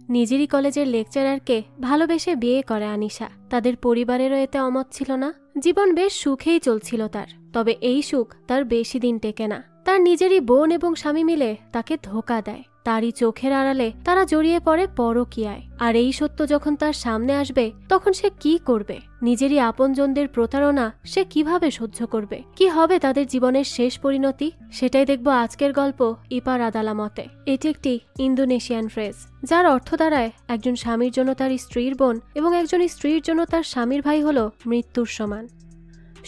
নিজেরই কলেজের লেকচারারকে ভালোবেসে বিয়ে করে আনিশা। তাদের পরিবারেরও এতে অমত ছিল না। জীবন বেশ সুখেই চলছিল তার। তবে এই সুখ তার বেশি দিন টেকে না। তার নিজেরই বোন এবং স্বামী মিলে তাকে ধোঁকা দেয়। তারই চোখের আড়ালে তারা জড়িয়ে পড়ে পরকীয়ায়। আর এই সত্য যখন তার সামনে আসবে তখন সে কি করবে? নিজেরই আপনজনদের প্রতারণা সে কিভাবে সহ্য করবে? কি হবে তাদের জীবনের শেষ পরিণতি? সেটাই দেখব আজকের গল্প ইপার আদালামতে। এটি একটি ইন্দোনেশিয়ান ফ্রেজ, যার অর্থ দাঁড়ায় একজন স্বামীর জন্য তার স্ত্রীর বোন এবং একজন স্ত্রীর জন্য তার স্বামীর ভাই হলো মৃত্যুর সমান।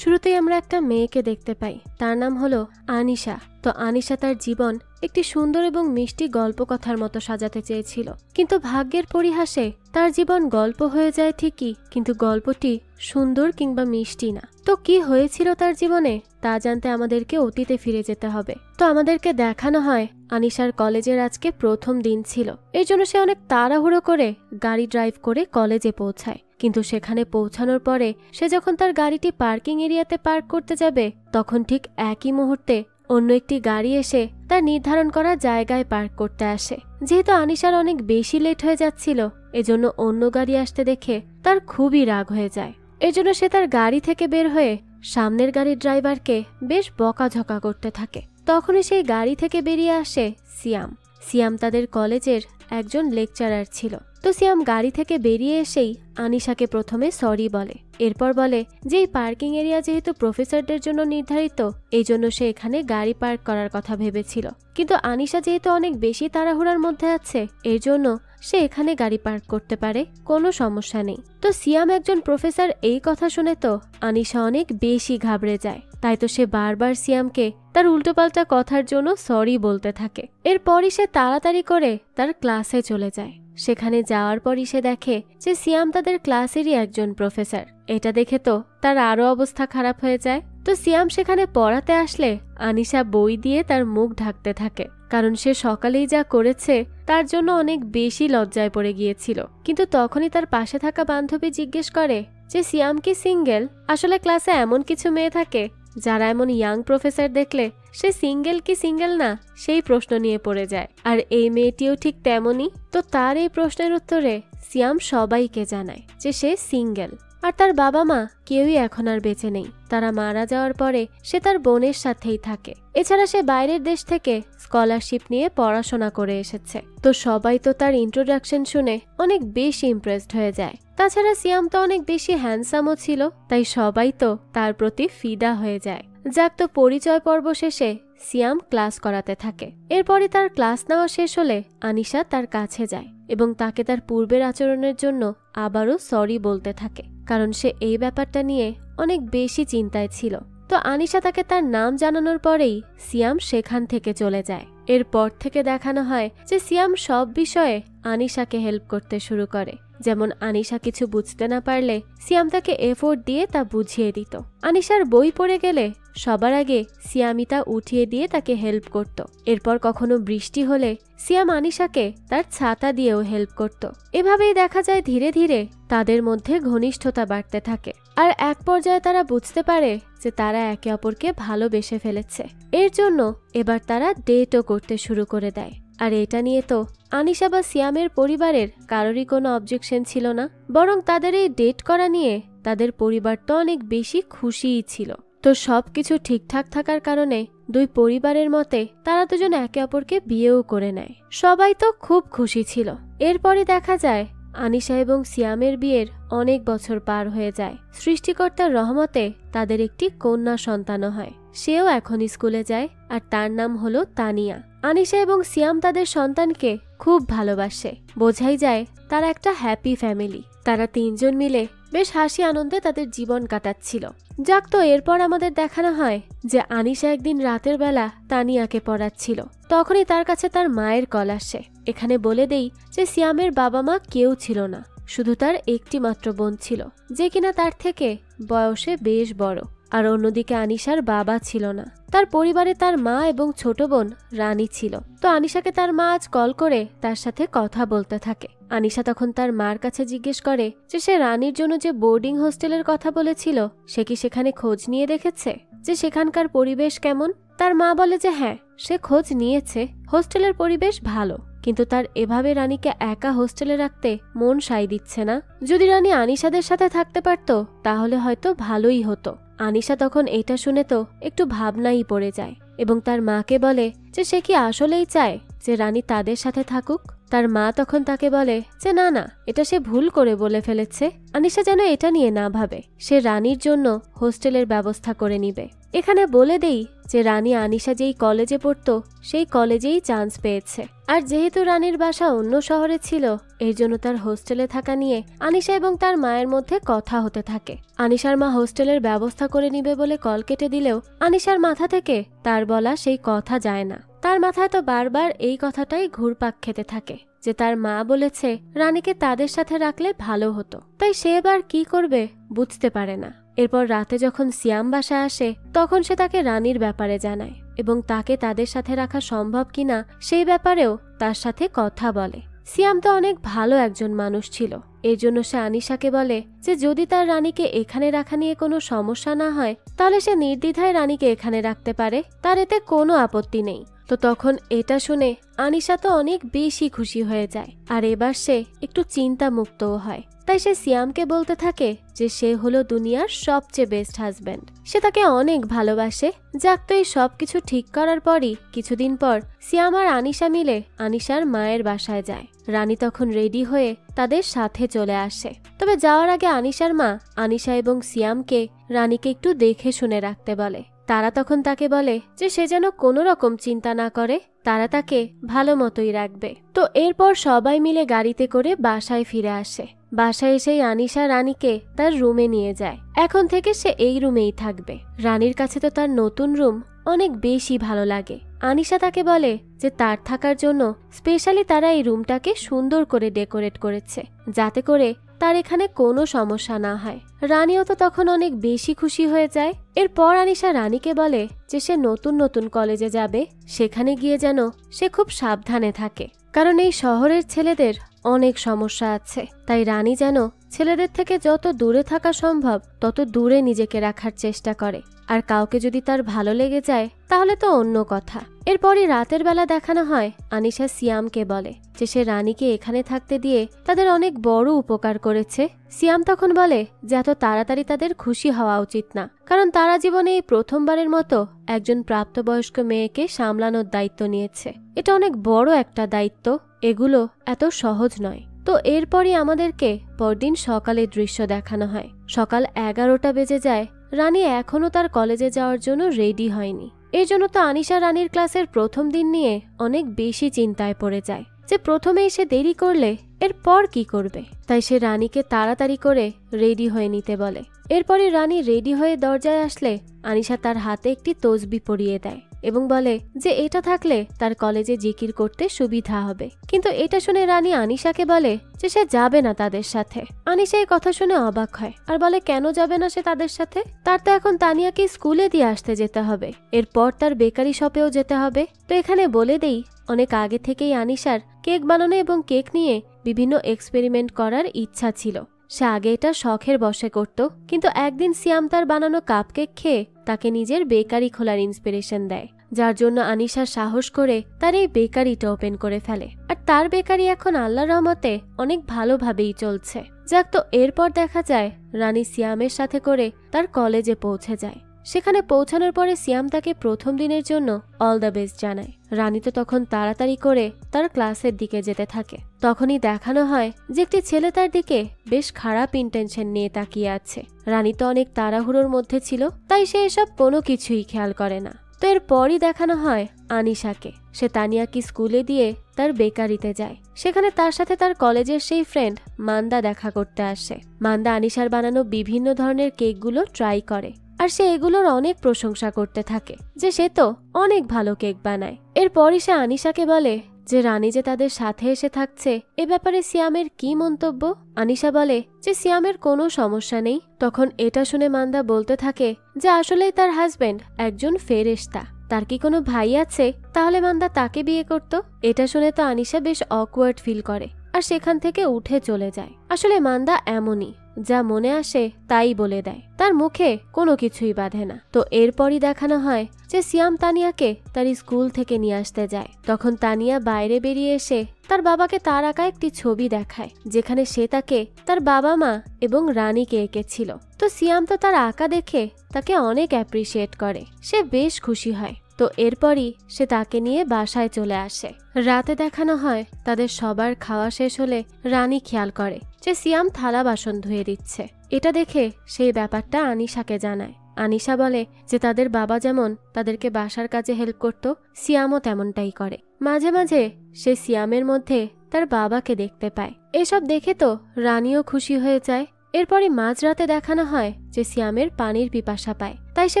শুরুতেই আমরা একটা মেয়েকে দেখতে পাই, তার নাম হলো আনিশা। তো আনিশা তার জীবন একটি সুন্দর এবং মিষ্টি গল্প কথার মতো সাজাতে চেয়েছিল, কিন্তু ভাগ্যের পরিহাসে তার জীবন গল্প হয়ে যায় ঠিকই, কিন্তু গল্পটি সুন্দর কিংবা মিষ্টি না। তো কি হয়েছিল তার জীবনে তা জানতে আমাদেরকে অতীতে ফিরে যেতে হবে। তো আমাদেরকে দেখানো হয় আনিশার কলেজের আজকে প্রথম দিন ছিল। এই জন্য সে অনেক তাড়াহুড়ো করে গাড়ি ড্রাইভ করে কলেজে পৌঁছায়। কিন্তু সেখানে পৌঁছানোর পরে সে যখন তার গাড়িটি পার্কিং এরিয়াতে পার্ক করতে যাবে, তখন ঠিক একই মুহূর্তে অন্য একটি গাড়ি এসে তার নির্ধারণ করা জায়গায় পার্ক করতে আসে। যেহেতু আনিশার অনেক বেশি লেট হয়ে যাচ্ছিল, এজন্য অন্য গাড়ি আসতে দেখে তার খুবই রাগ হয়ে যায়। এজন্য সে তার গাড়ি থেকে বের হয়ে সামনের গাড়ির ড্রাইভারকে বেশ বকাঝকা করতে থাকে। তখনই সেই গাড়ি থেকে বেরিয়ে আসে সিয়াম। সিয়াম তাদের কলেজের একজন লেকচারার ছিল। তো সিয়াম গাড়ি থেকে বেরিয়ে এসেই আনিশাকে প্রথমে সরি বলে। এরপর বলে যে এই পার্কিং এরিয়া যেহেতু প্রফেসরদের জন্য নির্ধারিত, এই জন্য সে এখানে গাড়ি পার্ক করার কথা ভেবেছিল। কিন্তু আনিশা যেহেতু অনেক বেশি তাড়াহুড়ার মধ্যে আছে, এর জন্য সে এখানে গাড়ি পার্ক করতে পারে, কোনো সমস্যা নেই। তো সিয়াম একজন প্রফেসর এই কথা শুনে তো আনিশা অনেক বেশি ঘাবড়ে যায়। তাই তো সে বারবার সিয়ামকে তার উল্টোপাল্টা কথার জন্য সরি বলতে থাকে। এরপরই সে তাড়াতাড়ি করে তার ক্লাসে চলে যায়। সেখানে যাওয়ার পরই সে দেখে যে সিয়াম তাদের ক্লাসেরই একজন প্রফেসর। এটা দেখে তো তার আরো অবস্থা খারাপ হয়ে যায়। তো সিয়াম সেখানে পড়াতে আসলে আনিশা বই দিয়ে তার মুখ ঢাকতে থাকে, কারণ সে সকালেই যা করেছে তার জন্য অনেক বেশি লজ্জায় পড়ে গিয়েছিল। কিন্তু তখনই তার পাশে থাকা বান্ধবী জিজ্ঞেস করে যে সিয়াম কি সিঙ্গেল? আসলে ক্লাসে এমন কিছু মেয়ে থাকে যারা এমন ইয়াং প্রফেসর দেখলে সে সিঙ্গেল কি সিঙ্গেল না সেই প্রশ্ন নিয়ে পড়ে যায়। আর এই মেয়েটিও ঠিক তেমনই। তো তার এই প্রশ্নের উত্তরে সিয়াম সবাইকে জানায় যে সে সিঙ্গেল। আর তার বাবা মা কেউই এখন আর বেঁচে নেই। তারা মারা যাওয়ার পরে সে তার বোনের সাথেই থাকে। এছাড়া সে বাইরের দেশ থেকে স্কলারশিপ নিয়ে পড়াশোনা করে এসেছে। তো সবাই তো তার ইন্ট্রোডাকশন শুনে অনেক বেশি ইমপ্রেসড হয়ে যায়। তাছাড়া সিয়াম তো অনেক বেশি হ্যান্ডসামও ছিল, তাই সবাই তো তার প্রতি ফিদা হয়ে যায়। যাক, তো পরিচয় পর্ব শেষে সিয়াম ক্লাস করাতে থাকে। এরপরে তার ক্লাস নেওয়া শেষ হলে আনিশা তার কাছে যায় এবং তাকে তার পূর্বের আচরণের জন্য আবারও সরি বলতে থাকে, কারণ সে এই ব্যাপারটা নিয়ে অনেক বেশি চিন্তায় ছিল। তো আনিশা তাকে তার নাম জানানোর পরেই সিয়াম সেখান থেকে চলে যায়। এরপর থেকে দেখানো হয় যে সিয়াম সব বিষয়ে আনিশাকে হেল্প করতে শুরু করে। যেমন আনিশা কিছু বুঝতে না পারলে সিয়াম তাকে এফোর্ট দিয়ে তা বুঝিয়ে দিত। আনিশার বই পড়ে গেলে সবার আগে সিয়ামই তা উঠিয়ে দিয়ে তাকে হেল্প করত। এরপর কখনো বৃষ্টি হলে সিয়াম আনিশাকে তার ছাতা দিয়েও হেল্প করত। এভাবেই দেখা যায় ধীরে ধীরে তাদের মধ্যে ঘনিষ্ঠতা বাড়তে থাকে। আর এক পর্যায়ে তারা বুঝতে পারে যে তারা একে অপরকে ভালোবেসে ফেলেছে। এর জন্য এবার তারা ডেটও করতে শুরু করে দেয়। আর এটা নিয়ে তো আনিশা বা সিয়ামের পরিবারের কারোরই কোনো অবজেকশন ছিল না, বরং তাদের এই ডেট করা নিয়ে তাদের পরিবার তো অনেক বেশি খুশিই ছিল। তো সবকিছু ঠিকঠাক থাকার কারণে দুই পরিবারের মতে তারা দুজন একে অপরকে বিয়েও করে নেয়। সবাই তো খুব খুশি ছিল। এরপরই দেখা যায় আনিশা এবং সিয়ামের বিয়ের অনেক বছর পার হয়ে যায়। সৃষ্টিকর্তার রহমতে তাদের একটি কন্যা সন্তানও হয়। সেও এখন স্কুলে যায় আর তার নাম হলো তানিয়া। আনিশা এবং সিয়াম তাদের সন্তানকে খুব ভালোবাসে। বোঝাই যায় তারা একটা হ্যাপি ফ্যামিলি। তারা তিনজন মিলে বেশ হাসি আনন্দে তাদের জীবন কাটাচ্ছিল। যাক, তো এরপর আমাদের দেখানো হয় যে আনিশা একদিন রাতের বেলা তানিয়াকে পড়াচ্ছিল। তখনই তার কাছে তার মায়ের কল আসে। এখানে বলে দেই যে সিয়ামের বাবা মা কেউ ছিল না, শুধু তার একটি মাত্র বোন ছিল, যে কিনা তার থেকে বয়সে বেশ বড়। আর অন্যদিকে আনিশার বাবা ছিল না। তার পরিবারে তার মা এবং ছোট বোন রানী ছিল। তো আনিশাকে তার মা আজ কল করে তার সাথে কথা বলতে থাকে। আনিশা তখন তার মার কাছে জিজ্ঞেস করে যে সে রানীর জন্য যে বোর্ডিং হোস্টেলের কথা বলেছিল সে কি সেখানে খোঁজ নিয়ে দেখেছে, যে সেখানকার পরিবেশ কেমন। তার মা বলে যে হ্যাঁ, সে খোঁজ নিয়েছে, হোস্টেলের পরিবেশ ভালো। কিন্তু তার এভাবে রানীকে একা হোস্টেলে রাখতে মন সায় দিচ্ছে না। যদি রানী আনিশাদের সাথে থাকতে পারত তাহলে হয়তো ভালোই হতো। আনিশা তখন এটা শুনে তো একটু ভাবনাই পড়ে যায় এবং তার মাকে বলে যে সে কি আসলেই চায় যে রানী তাদের সাথে থাকুক। তার মা তখন তাকে বলে যে না না, এটা সে ভুল করে বলে ফেলেছে। আনিশা যেন এটা নিয়ে না ভাবে, সে রানীর জন্য হোস্টেলের ব্যবস্থা করে নিবে। এখানে বলে দেই যে রানী আনিশা যেই কলেজে পড়তো সেই কলেজেই চান্স পেয়েছে, আর যেহেতু রানীর বাসা অন্য শহরে ছিল এর জন্য তার হোস্টেলে থাকা নিয়ে আনিশা এবং তার মায়ের মধ্যে কথা হতে থাকে। আনিশার মা হোস্টেলের ব্যবস্থা করে নিবে বলে কল কেটে দিলেও আনিশার মাথা থেকে তার বলা সেই কথা যায় না। তার মাথায় তো বারবার এই কথাটাই ঘুরপাক খেতে থাকে যে তার মা বলেছে রানীকে তাদের সাথে রাখলে ভালো হতো, তাই সে এবার কি করবে বুঝতে পারে না। এরপর রাতে যখন সিয়াম বাসায় আসে তখন সে তাকে রানীর ব্যাপারে জানায় এবং তাকে তাদের সাথে রাখা সম্ভব কিনা সেই ব্যাপারেও তার সাথে কথা বলে। সিয়াম তো অনেক ভালো একজন মানুষ ছিল, এর জন্য সে আনিশাকে বলে যে যদি তার রানীকে এখানে রাখা নিয়ে কোনো সমস্যা না হয় তাহলে সে নির্দ্বিধায় রানীকে এখানে রাখতে পারে, তার এতে কোনো আপত্তি নেই। তো তখন এটা শুনে আনিশা তো অনেক বেশি খুশি হয়ে যায়, আর এবার সে একটু চিন্তা মুক্তও হয়। তাই সে সিয়ামকে বলতে থাকে যে সে হলো দুনিয়ার সবচেয়ে বেস্ট হাজব্যান্ড, সে তাকে অনেক ভালোবাসে। যাক, তো এই সবকিছু ঠিক করার পরই কিছুদিন পর সিয়াম আর আনিশা মিলে আনিশার মায়ের বাসায় যায়। রানী তখন রেডি হয়ে তাদের সাথে চলে আসে। তবে যাওয়ার আগে আনিশার মা আনিশা এবং সিয়ামকে রানীকে একটু দেখে শুনে রাখতে বলে। তারা তখন তাকে বলে যে সে যেন কোনো রকম চিন্তা না করে, তারা তাকে ভালো মতোই রাখবে। তো এরপর সবাই মিলে গাড়িতে করে বাসায় ফিরে আসে। বাসায় এসেই আনিশা রানীকে তার রুমে নিয়ে যায়। এখন থেকে সে এই রুমেই থাকবে। রানীর কাছে তো তার নতুন রুম অনেক বেশি ভালো লাগে। আনিশা তাকে বলে যে তার থাকার জন্য স্পেশালি তারা এই রুমটাকে সুন্দর করে ডেকোরেট করেছে যাতে করে তার এখানে কোনো সমস্যা না হয়। রানীও তো তখন অনেক বেশি খুশি হয়ে যায়। এরপর আনিশা রানীকে বলে যে সে নতুন নতুন কলেজে যাবে, সেখানে গিয়ে যেন সে খুব সাবধানে থাকে, কারণ এই শহরের ছেলেদের অনেক সমস্যা আছে। তাই রানী যেন ছেলেদের থেকে যত দূরে থাকা সম্ভব তত দূরে নিজেকে রাখার চেষ্টা করে, আর কাউকে যদি তার ভালো লেগে যায় তাহলে তো অন্য কথা। এরপরই রাতের বেলা দেখানো হয় আনিশা সিয়ামকে বলে যে সে রানীকে এখানে থাকতে দিয়ে তাদের অনেক বড় উপকার করেছে। সিয়াম তখন বলে যে এত তাড়াতাড়ি তাদের খুশি হওয়া উচিত না, কারণ তারা জীবনে এই প্রথমবারের মতো একজন প্রাপ্তবয়স্ক মেয়েকে সামলানোর দায়িত্ব নিয়েছে। এটা অনেক বড় একটা দায়িত্ব, এগুলো এত সহজ নয়। তো এরপরই আমাদেরকে পরদিন সকালের দৃশ্য দেখানো হয়। সকাল 11টা বেজে যায়, রানী এখনো তার কলেজে যাওয়ার জন্য রেডি হয়নি। এর জন্য তো আনিশা রানীর ক্লাসের প্রথম দিন নিয়ে অনেক বেশি চিন্তায় পড়ে যায় যে প্রথমেই সে দেরি করলে এরপর কি করবে। তাই সে রানীকে তাড়াতাড়ি করে রেডি হয়ে নিতে বলে। এরপরে রানী রেডি হয়ে দরজায় আসলে আনিশা তার হাতে একটি তসবি পরিয়ে দেয় এবং বলে যে এটা থাকলে তার কলেজে জিকির করতে সুবিধা হবে। কিন্তু এটা শুনে রানী আনিশাকে বলে যে সে যাবে না তাদের সাথে। আনিশা এই কথা শুনে অবাক হয় আর বলে কেন যাবে না সে তাদের সাথে? তার তো এখন তানিয়াকে স্কুলে দিয়ে আসতে যেতে হবে, এরপর তার বেকারি শপেও যেতে হবে। তো এখানে বলে দেই অনেক আগে থেকেই আনিশার কেক বানানো এবং কেক নিয়ে বিভিন্ন এক্সপেরিমেন্ট করার ইচ্ছা ছিল। সে আগে এটা শখের বশে করত, কিন্তু একদিন সিয়াম তার বানানো কাপকেক খেয়ে তাকে নিজের বেকারি খোলার ইন্সপিরেশন দেয়, যার জন্য আনিশা সাহস করে তার এই বেকারিটা ওপেন করে ফেলে। আর তার বেকারি এখন আল্লাহর রহমতে অনেক ভালোভাবেই চলছে। যাক, তো এরপর দেখা যায় রানী সিয়ামের সাথে করে তার কলেজে পৌঁছে যায়। সেখানে পৌঁছানোর পরে সিয়াম তাকে প্রথম দিনের জন্য অল দ্য বেস্ট জানায়। রানী তো তখন তাড়াতাড়ি করে তার ক্লাসের দিকে যেতে থাকে। তখনই দেখানো হয় যে একটি ছেলে তার দিকে বেশ খারাপ ইন্টেনশন নিয়ে তাকিয়ে আছে। রানী তো অনেক তাড়াহুড়োর মধ্যে ছিল, তাই সে এসব কোনো কিছুই খেয়াল করে না। তো এরপরই দেখানো হয় আনিশাকে। সে তানিয়াকে স্কুলে দিয়ে তার বেকারিতে যায়। সেখানে তার সাথে তার কলেজের সেই ফ্রেন্ড মান্দা দেখা করতে আসে। মান্দা আনিশার বানানো বিভিন্ন ধরনের কেকগুলো ট্রাই করে, আর সে এগুলোর অনেক প্রশংসা করতে থাকে যে সে তো অনেক ভালো কেক বানায়। এরপরই সে আনিশাকে বলে যে রানী যে তাদের সাথে এসে থাকছে এ ব্যাপারে সিয়ামের কি মন্তব্য। আনিশা বলে যে সিয়ামের কোনো সমস্যা নেই। তখন এটা শুনে মান্দা বলতে থাকে যে আসলেই তার হাজবেন্ড একজন ফেরেশতা, তার কি কোনো ভাই আছে? তাহলে মান্দা তাকে বিয়ে করত। এটা শুনে তো আনিশা বেশ অকওয়ার্ড ফিল করে আর সেখান থেকে উঠে চলে যায়। আসলে মান্দা এমনই, যা মনে আসে তাই বলে দেয়, তার মুখে কোনো কিছুই বাঁধে না। তো এরপরই দেখানো হয় যে সিয়াম তানিয়াকে তার স্কুল থেকে নিয়ে আসতে যায়। তখন তানিয়া বাইরে বেরিয়ে এসে তার বাবাকে তার আঁকা একটি ছবি দেখায়, যেখানে সে তাকে তার বাবা মা এবং রানীকে এঁকেছিল। তো সিয়াম তো তার আঁকা দেখে তাকে অনেক অ্যাপ্রিসিয়েট করে, সে বেশ খুশি হয়। তো এরপরই সে তাকে নিয়ে বাসায় চলে আসে। রাতে দেখানো হয় তাদের সবার খাওয়া শেষ হলে রানী খেয়াল করে যে সিয়াম থালা বাসন ধুয়ে দিচ্ছে। এটা দেখে সেই ব্যাপারটা আনিশাকে জানায়। আনিশা বলে যে তাদের বাবা যেমন তাদেরকে বাসার কাজে হেল্প করত, সিয়ামও তেমনটাই করে। মাঝে মাঝে সে সিয়ামের মধ্যে তার বাবাকে দেখতে পায়। এসব দেখে তো রানীও খুশি হয়ে যায়। এরপরই মাঝরাতে দেখানো হয় যে সিয়ামের পানির পিপাসা পায়, তাই সে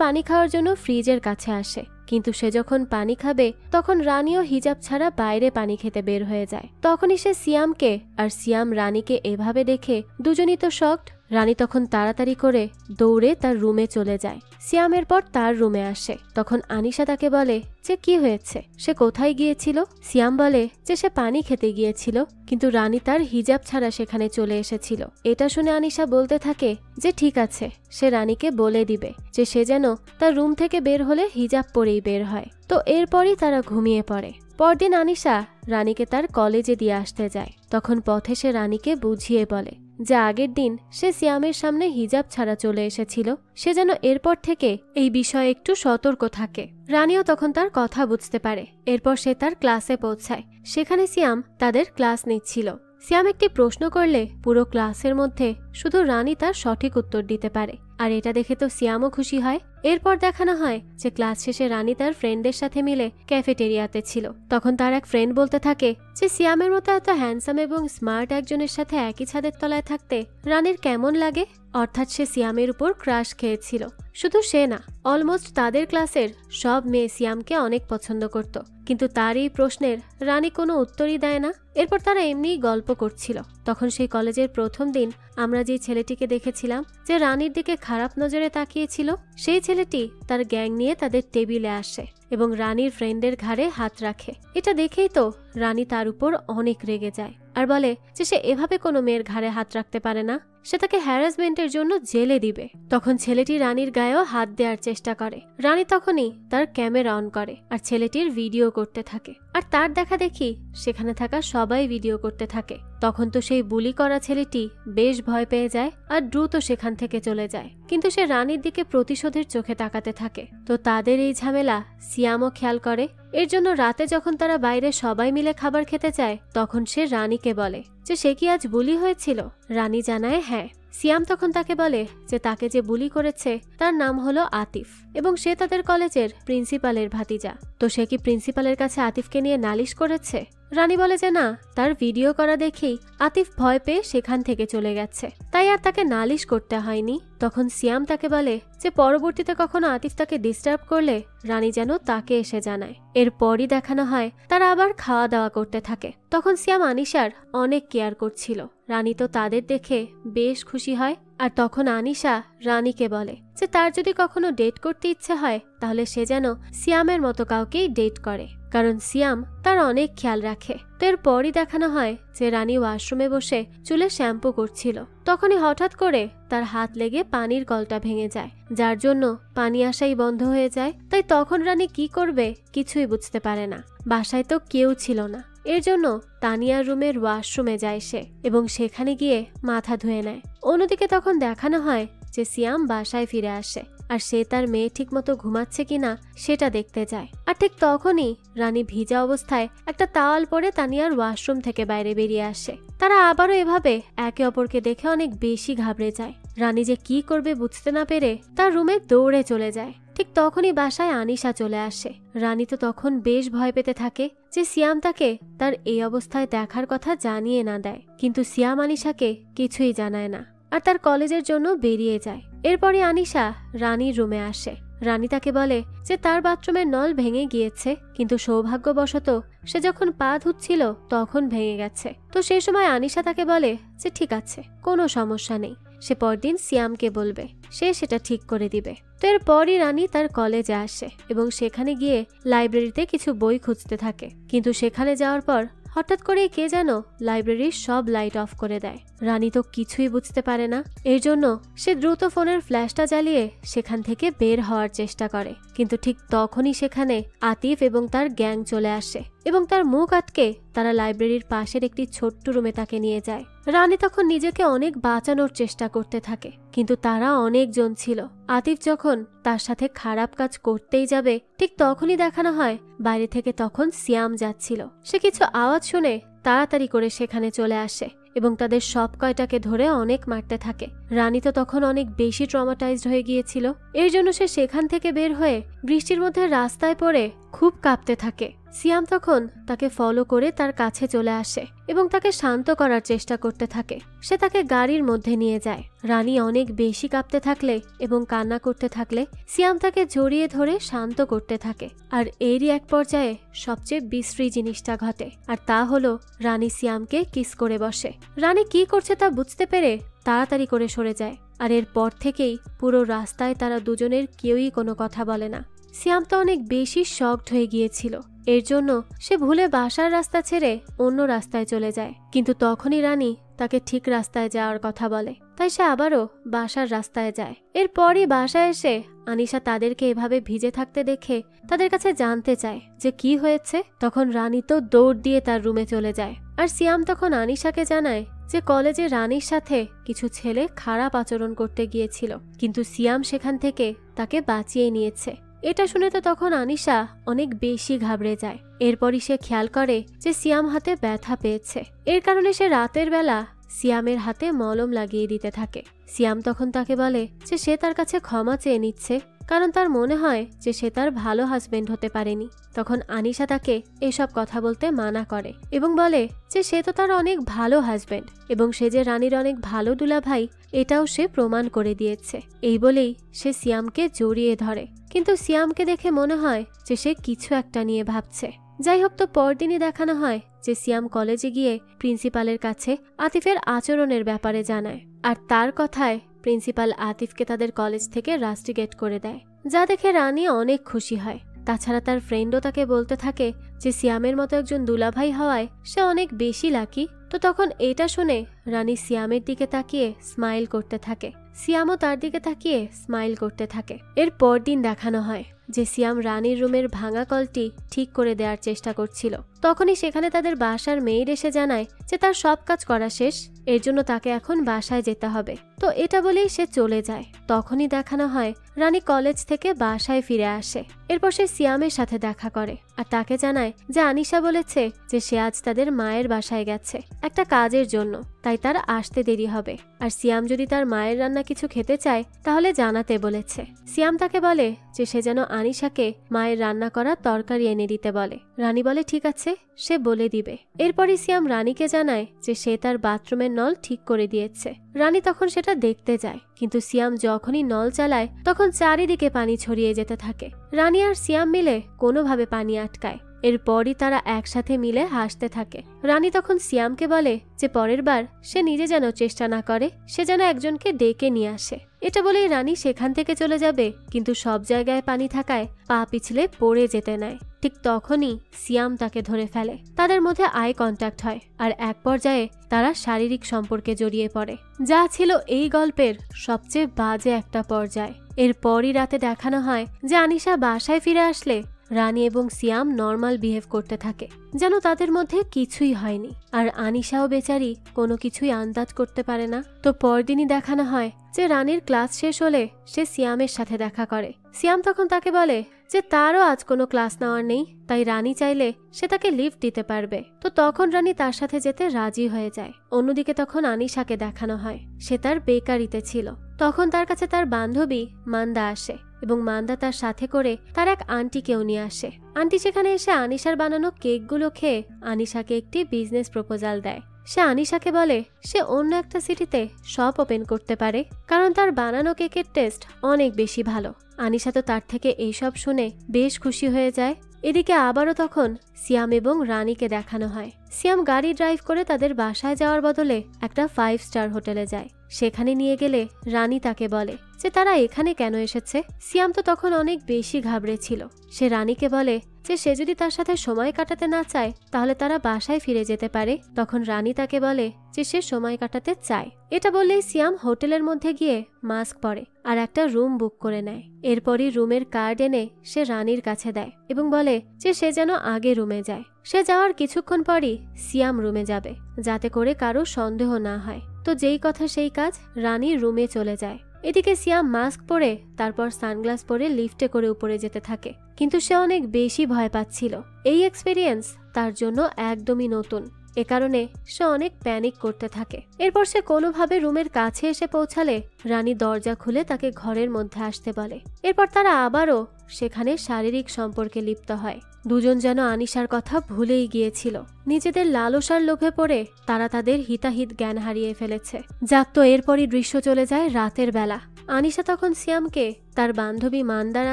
পানি খাওয়ার জন্য ফ্রিজের কাছে আসে। কিন্তু সে যখন পানি খাবে তখন রানীও হিজাব ছাড়া বাইরে পানি খেতে বের হয়ে যায়। তখনই সে সিয়ামকে আর সিয়াম রানীকে এভাবে দেখে দুজনই তো শকড। রানী তখন তাড়াতাড়ি করে দৌড়ে তার রুমে চলে যায়। সিয়ামের পর তার রুমে আসে। তখন আনিশা তাকে বলে যে কি হয়েছে, সে কোথায় গিয়েছিল। সিয়াম বলে যে সে পানি খেতে গিয়েছিল, কিন্তু রানী তার হিজাব ছাড়া সেখানে চলে এসেছিল। এটা শুনে আনিশা বলতে থাকে যে ঠিক আছে, সে রানীকে বলে দিবে যে সে যেন তার রুম থেকে বের হলে হিজাব পরেই বের হয়। তো এরপরই তারা ঘুমিয়ে পড়ে। পরদিন আনিশা রানীকে তার কলেজে দিয়ে আসতে যায়। তখন পথে সে রানীকে বুঝিয়ে বলে যে আগের দিন সে সিয়ামের সামনে হিজাব ছাড়া চলে এসেছিল, সে যেন এরপর থেকে এই বিষয়ে একটু সতর্ক থাকে। রানীও তখন তার কথা বুঝতে পারে। এরপর সে তার ক্লাসে পৌঁছায়। সেখানে সিয়াম তাদের ক্লাস নিচ্ছিল। সিয়াম একটি প্রশ্ন করলে পুরো ক্লাসের মধ্যে শুধু রানী তার সঠিক উত্তর দিতে পারে, আর এটা দেখে তো সিয়ামও খুশি হয়। এরপর দেখানো হয় যে ক্লাস শেষে রানী তার ফ্রেন্ডের সাথে মিলে ক্যাফেটেরিয়াতে ছিল। তখন তার এক ফ্রেন্ড বলতে থাকে যে সিয়ামের মতো এত হ্যান্ডসাম এবং স্মার্ট একজনের সাথে একই ছাদের তলায় থাকতে রানীর কেমন লাগে। অর্থাৎ সে সিয়ামের উপর ক্রাশ খেয়েছিল। শুধু সে না, অলমোস্ট তাদের ক্লাসের সব মেয়ে সিয়ামকে অনেক পছন্দ করত, কিন্তু তার এই প্রশ্নের রানী কোনো উত্তরই দেয় না। এরপর তারা এমনিই গল্প করছিল। তখন সেই কলেজের প্রথম দিন আমরা যে ছেলেটিকে দেখেছিলাম যে রানীর দিকে খারাপ নজরে তাকিয়েছিল, সেই ছেলেটি তার গ্যাং নিয়ে তাদের টেবিলে আসে এবং রানীর ফ্রেন্ডের ঘাড়ে হাত রাখে। এটা দেখেই তো রানী তার উপর অনেক রেগে যায় আর বলে যে সে এভাবে কোনো মেয়ের ঘাড়ে হাত রাখতে পারে না, সে তাকে হ্যারাসমেন্টের জন্য জেলে দিবে। তখন ছেলেটি রানীর গায়েও হাত দেওয়ার চেষ্টা করে। রানী তখনই তার ক্যামেরা অন করে আর ছেলেটির ভিডিও করতে থাকে, আর তার দেখা দেখি সেখানে থাকা সবাই ভিডিও করতে থাকে। তখন তো সেই বুলি করা ছেলেটি বেশ ভয় পেয়ে যায় আর দ্রুত সেখান থেকে চলে যায়, কিন্তু সে রানীর দিকে প্রতিশোধের চোখে তাকাতে থাকে। তো তাদের এই ঝামেলা সিয়ামও খেয়াল করে। এর জন্য রাতে যখন তারা বাইরে সবাই মিলে খাবার খেতে চায়, তখন সে রানীকে বলে যে সে কি আজ বুলি হয়েছিল। রানী জানায় হ্যাঁ। সিয়াম তখন তাকে বলে যে তাকে যে বুলি করেছে তার নাম হলো আতিফ এবং সে তাদের কলেজের প্রিন্সিপালের ভাতিজা। তো সে কি প্রিন্সিপালের কাছে আতিফকে নিয়ে নালিশ করেছে? রানী বলে যে না, তার ভিডিও করা দেখেই আতিফ ভয় পেয়ে সেখান থেকে চলে গেছে, তাই আর তাকে নালিশ করতে হয়নি। তখন সিয়াম তাকে বলে যে পরবর্তীতে কখনো আতিফ তাকে ডিস্টার্ব করলে রানী যেন তাকে এসে জানায়। এরপরই দেখানো হয় তারা আবার খাওয়া দাওয়া করতে থাকে। তখন সিয়াম আনিশার অনেক কেয়ার করছিল। রানী তো তাদের দেখে বেশ খুশি হয়। আর তখন আনিশা রানীকে বলে যে তার যদি কখনো ডেট করতে ইচ্ছে হয় তাহলে সে যেন সিয়ামের মতো কাউকেই ডেট করে, কারণ সিয়াম তার অনেক খেয়াল রাখে। তো এরপরই দেখানো হয় যে রানী ওয়াশরুমে বসে চুলে শ্যাম্পু করছিল। তখনই হঠাৎ করে তার হাত লেগে পানির কলটা ভেঙে যায়, যার জন্য পানি আসাই বন্ধ হয়ে যায়। তাই তখন রানী কি করবে কিছুই বুঝতে পারে না। বাসায় তো কেউ ছিল না, এর জন্য তানিয়ার রুমের ওয়াশরুমে যায় সে এবং সেখানে গিয়ে মাথা ধুয়ে নেয়। অন্যদিকে তখন দেখানো হয় যে সিয়াম বাসায় ফিরে আসে আর সে তার মেয়ে ঠিক মতো ঘুমাচ্ছে কিনা সেটা দেখতে যায়। আর ঠিক তখনই রানী ভিজা অবস্থায় একটা তাওয়াল পরে তানিয়ার ওয়াশরুম থেকে বাইরে বেরিয়ে আসে। তারা আবারও এভাবে একে অপরকে দেখে অনেক বেশি ঘাবড়ে যায়। রানী যে কি করবে বুঝতে না পেরে তার রুমে দৌড়ে চলে যায়। ঠিক তখনই বাসায় আনিশা চলে আসে। রানী তো তখন বেশ ভয় পেতে থাকে যে সিয়াম তাকে তার এই অবস্থায় দেখার কথা জানিয়ে না দেয়, কিন্তু সিয়াম আনিশাকে কিছুই জানায় না আর তার কলেজের জন্য বেরিয়ে যায়। এরপরে আনিশা রানীর রুমে আসে। রানী তাকে বলে যে তার বাথরুমের নল ভেঙে গিয়েছে, কিন্তু সৌভাগ্যবশত সে যখন পা ধুচ্ছিল তখন ভেঙে গেছে। তো সেই সময় আনিশা তাকে বলে যে ঠিক আছে, কোনো সমস্যা নেই, সে পরদিন সিয়ামকে বলবে, সে সেটা ঠিক করে দিবে। তো এরপরই রানী তার কলেজে আসে এবং সেখানে গিয়ে লাইব্রেরিতে কিছু বই খুঁজতে থাকে, কিন্তু সেখানে যাওয়ার পর হঠাৎ করে কে যেন লাইব্রেরির সব লাইট অফ করে দেয়। রানী তো কিছুই বুঝতে পারে না। এর জন্য সে দ্রুত ফোনের ফ্ল্যাশটা জ্বালিয়ে সেখান থেকে বের হওয়ার চেষ্টা করে, কিন্তু ঠিক তখনই সেখানে আতিফ এবং তার গ্যাং চলে আসে এবং তার মুখ আটকে তারা লাইব্রেরির পাশের একটি ছোট্ট রুমে তাকে নিয়ে যায়। রানী তখন নিজেকে অনেক বাঁচানোর চেষ্টা করতে থাকে, কিন্তু তারা অনেকজন ছিল। আতিফ যখন তার সাথে খারাপ কাজ করতেই যাবে ঠিক তখনই দেখানো হয় বাইরে থেকে তখন সিয়াম যাচ্ছিল। সে কিছু আওয়াজ শুনে তাড়াতাড়ি করে সেখানে চলে আসে এবং তাদের সব কয়টাকে ধরে অনেক মারতে থাকে। রানী তো তখন অনেক বেশি ট্রমাটাইজড হয়ে গিয়েছিল। এর জন্য সে সেখান থেকে বের হয়ে বৃষ্টির মধ্যে রাস্তায় পড়ে খুব কাঁপতে থাকে। সিয়াম তখন তাকে ফলো করে তার কাছে চলে আসে এবং তাকে শান্ত করার চেষ্টা করতে থাকে। সে তাকে গাড়ির মধ্যে নিয়ে যায়। রানী অনেক বেশি কাঁপতে থাকলে এবং কান্না করতে থাকলে সিয়াম তাকে জড়িয়ে ধরে শান্ত করতে থাকে। আর এরই এক পর্যায়ে সবচেয়ে বিশ্রী জিনিসটা ঘটে, আর তা হলো রানী সিয়ামকে কিস করে বসে। রানী কি করছে তা বুঝতে পেরে তাড়াতাড়ি করে সরে যায়। আর এরপর থেকেই পুরো রাস্তায় তারা দুজনের কেউই কোনো কথা বলে না। সিয়াম তো অনেক বেশি শকড হয়ে গিয়েছিল। এর জন্য সে ভুলে বাসার রাস্তা ছেড়ে অন্য রাস্তায় চলে যায়, কিন্তু তখনই রানী তাকে ঠিক রাস্তায় যাওয়ার কথা বলে, তাই সে আবারও বাসার রাস্তায় যায়। এরপরই বাসায় এসে আনিশা তাদেরকে এভাবে ভিজে থাকতে দেখে তাদের কাছে জানতে চায় যে কি হয়েছে। তখন রানী তো দৌড় দিয়ে তার রুমে চলে যায়। আর সিয়াম তখন আনিশাকে জানায় যে কলেজে রানীর সাথে কিছু ছেলে খারাপ আচরণ করতে গিয়েছিল, কিন্তু সিয়াম সেখান থেকে তাকে বাঁচিয়ে নিয়েছে। এটা শুনে তো তখন আনিশা অনেক বেশি ঘাবড়ে যায়। এরপরই সে খেয়াল করে যে সিয়াম হাতে ব্যথা পেয়েছে। এর কারণে সে রাতের বেলা সিয়ামের হাতে মলম লাগিয়ে দিতে থাকে। সিয়াম তখন তাকে বলে যে সে তার কাছে ক্ষমা চেয়ে নিচ্ছে, কারণ তার মনে হয় যে সে তার ভালো হাজবেন্ড হতে পারেনি। তখন আনিশা তাকে এসব কথা বলতে মানা করে এবং বলে যে সে তো তার অনেক ভালো হাজবেন্ড এবং সে যে রানীর অনেক ভালো দুলাভাই এটাও সে প্রমাণ করে দিয়েছে। এই বলেই সে সিয়ামকে জড়িয়ে ধরে, কিন্তু সিয়ামকে দেখে মনে হয় যে সে কিছু একটা নিয়ে ভাবছে। যাই হোক, তো পরদিনই দেখানো হয় যে সিয়াম কলেজে গিয়ে প্রিন্সিপালের কাছে আতিফের আচরণের ব্যাপারে জানায়, আর তার কথায় প্রিন্সিপাল আতিফকে তাদের কলেজ থেকে রাস্টিকেট করে দেয়, যা দেখে রানী অনেক খুশি হয়। তাছাড়া তার ফ্রেন্ডও তাকে বলতে থাকে যে সিয়ামের মতো একজন দুলাভাই হওয়ায় সে অনেক বেশি লাকি। তো তখন এটা শুনে রানী সিয়ামের দিকে তাকিয়ে স্মাইল করতে থাকে। সিয়ামও তার দিকে তাকিয়ে স্মাইল করতে থাকে। এর পরদিন দেখানো হয় যে সিয়াম রানীর রুমের ভাঙা কলটি ঠিক করে দেওয়ার চেষ্টা করছিল। তখনই সেখানে তাদের বাসার মেয়ের এসে জানায় যে তার সব কাজ করা শেষ, এর জন্য তাকে এখন বাসায় যেতে হবে। তো এটা বলেই সে চলে যায়। তখনই দেখানো হয় রানী কলেজ থেকে বাসায় ফিরে আসে। এরপর সে সিয়ামের সাথে দেখা করে আর তাকে জানায় যে আনিশা বলেছে যে সে আজ তাদের মায়ের বাসায় গেছে একটা কাজের জন্য, তাই তার আসতে দেরি হবে। আর সিয়াম যদি তার মায়ের রান্না কিছু খেতে চায় তাহলে জানাতে বলেছে। সিয়াম তাকে বলে যে সে যেন আনিশাকে মায়ের রান্না করা তরকারি এনে দিতে বলে। রানী বলে ঠিক আছে, সে বলে দিবে। এরপরই সিয়াম রানীকে জানায় যে সে তার বাথরুমের নল ঠিক করে দিয়েছে। রানী তখন সেটা দেখতে যায়, কিন্তু সিয়াম যখনই নল চালায় তখন চারিদিকে পানি ছড়িয়ে যেতে থাকে। রানী আর সিয়াম মিলে কোনোভাবে পানি আটকায়। এরপরই তারা একসাথে মিলে হাসতে থাকে। রানী তখন সিয়ামকে বলে যে পরের বার সে নিজে যেন চেষ্টা না করে, সে যেন একজনকে ডেকে নিয়ে আসে। এটা বলেই রানী সেখান থেকে চলে যাবে, কিন্তু সব জায়গায় পানি থাকায় পা পিছলে পড়ে যেতে নেয়। ঠিক তখনই সিয়াম তাকে ধরে ফেলে। তাদের মধ্যে আই কন্ট্যাক্ট হয় আর এক পর্যায়ে তারা শারীরিক সম্পর্কে জড়িয়ে পড়ে, যা ছিল এই গল্পের সবচেয়ে বাজে একটা পর্যায়। এরপরই রাতে দেখানো হয় যে আনিশা বাসায় ফিরে আসলে রানী এবং সিয়াম নর্মাল বিহেভ করতে থাকে, যেন তাদের মধ্যে কিছুই হয়নি। আর আনিশাও বেচারি কোনো কিছুই আন্দাজ করতে পারে না। তো পরদিনই দেখানো হয় যে রানীর ক্লাস শেষ হলে সে সিয়ামের সাথে দেখা করে। সিয়াম তখন তাকে বলে যে তারও আজ কোনো ক্লাস নেওয়ার নেই, তাই রানী চাইলে সে তাকে লিফট দিতে পারবে। তো তখন রানী তার সাথে যেতে রাজি হয়ে যায়। অন্যদিকে তখন আনিশাকে দেখানো হয় সে তার বেকারিতে ছিল। তখন তার কাছে তার বান্ধবী মান্দা আসে এবং মান্দা তার সাথে করে তার এক আন্টিকেও নিয়ে আসে। আন্টি সেখানে এসে আনিশার বানানো কেকগুলো খেয়ে আনিশাকে একটি বিজনেস প্রপোজাল দেয়। সে আনিশাকে বলে সে অন্য একটা সিটিতে শপ ওপেন করতে পারে, কারণ তার বানানো কেকের টেস্ট অনেক বেশি ভালো। আনিশা তো তার থেকে এইসব শুনে বেশ খুশি হয়ে যায়। এদিকে আবারও তখন সিয়াম এবং রানীকে দেখানো হয়। সিয়াম গাড়ি ড্রাইভ করে তাদের বাসায় যাওয়ার বদলে একটা 5 স্টার হোটেলে যায়। সেখানে নিয়ে গেলে রানী তাকে বলে যে তারা এখানে কেন এসেছে। সিয়াম তো তখন অনেক বেশি ঘাবড়েছিল। সে রানীকে বলে যে সে যদি তার সাথে সময় কাটাতে না চায় তাহলে তারা বাসায় ফিরে যেতে পারে। তখন রানী তাকে বলে যে সে সময় কাটাতে চায়। এটা বললেই সিয়াম হোটেলের মধ্যে গিয়ে মাস্ক পরে আর একটা রুম বুক করে নেয়। এরপরই রুমের কার্ড এনে সে রানীর কাছে দেয় এবং বলে যে সে যেন আগে রুমে যায়। সে যাওয়ার কিছুক্ষণ পরই সিয়াম রুমে যাবে যাতে করে কারো সন্দেহ না হয়। তো যেই কথা সেই কাজ, রানী রুমে চলে যায়। এদিকে সিয়াম মাস্ক পরে তারপর সানগ্লাস পরে লিফটে করে উপরে যেতে থাকে, কিন্তু সে অনেক বেশি ভয় পাচ্ছিল। এই এক্সপেরিয়েন্স তার জন্য একদমই নতুন, এ কারণে সে অনেক প্যানিক করতে থাকে। এরপর সে কোনোভাবে রুমের কাছে এসে পৌঁছালে রানী দরজা খুলে তাকে ঘরের মধ্যে আসতে বলে। এরপর তারা আবারও সেখানে শারীরিক সম্পর্কে লিপ্ত হয়। দুজন যেন আনিশার কথা ভুলেই গিয়েছিল। নিজেদের লালসার লোভে পড়ে তারা তাদের হিতাহিত জ্ঞান হারিয়ে ফেলেছে। যাক, তো এরপরই দৃশ্য চলে যায় রাতের বেলা। আনিশা তখন সিয়ামকে তার বান্ধবী মান্দার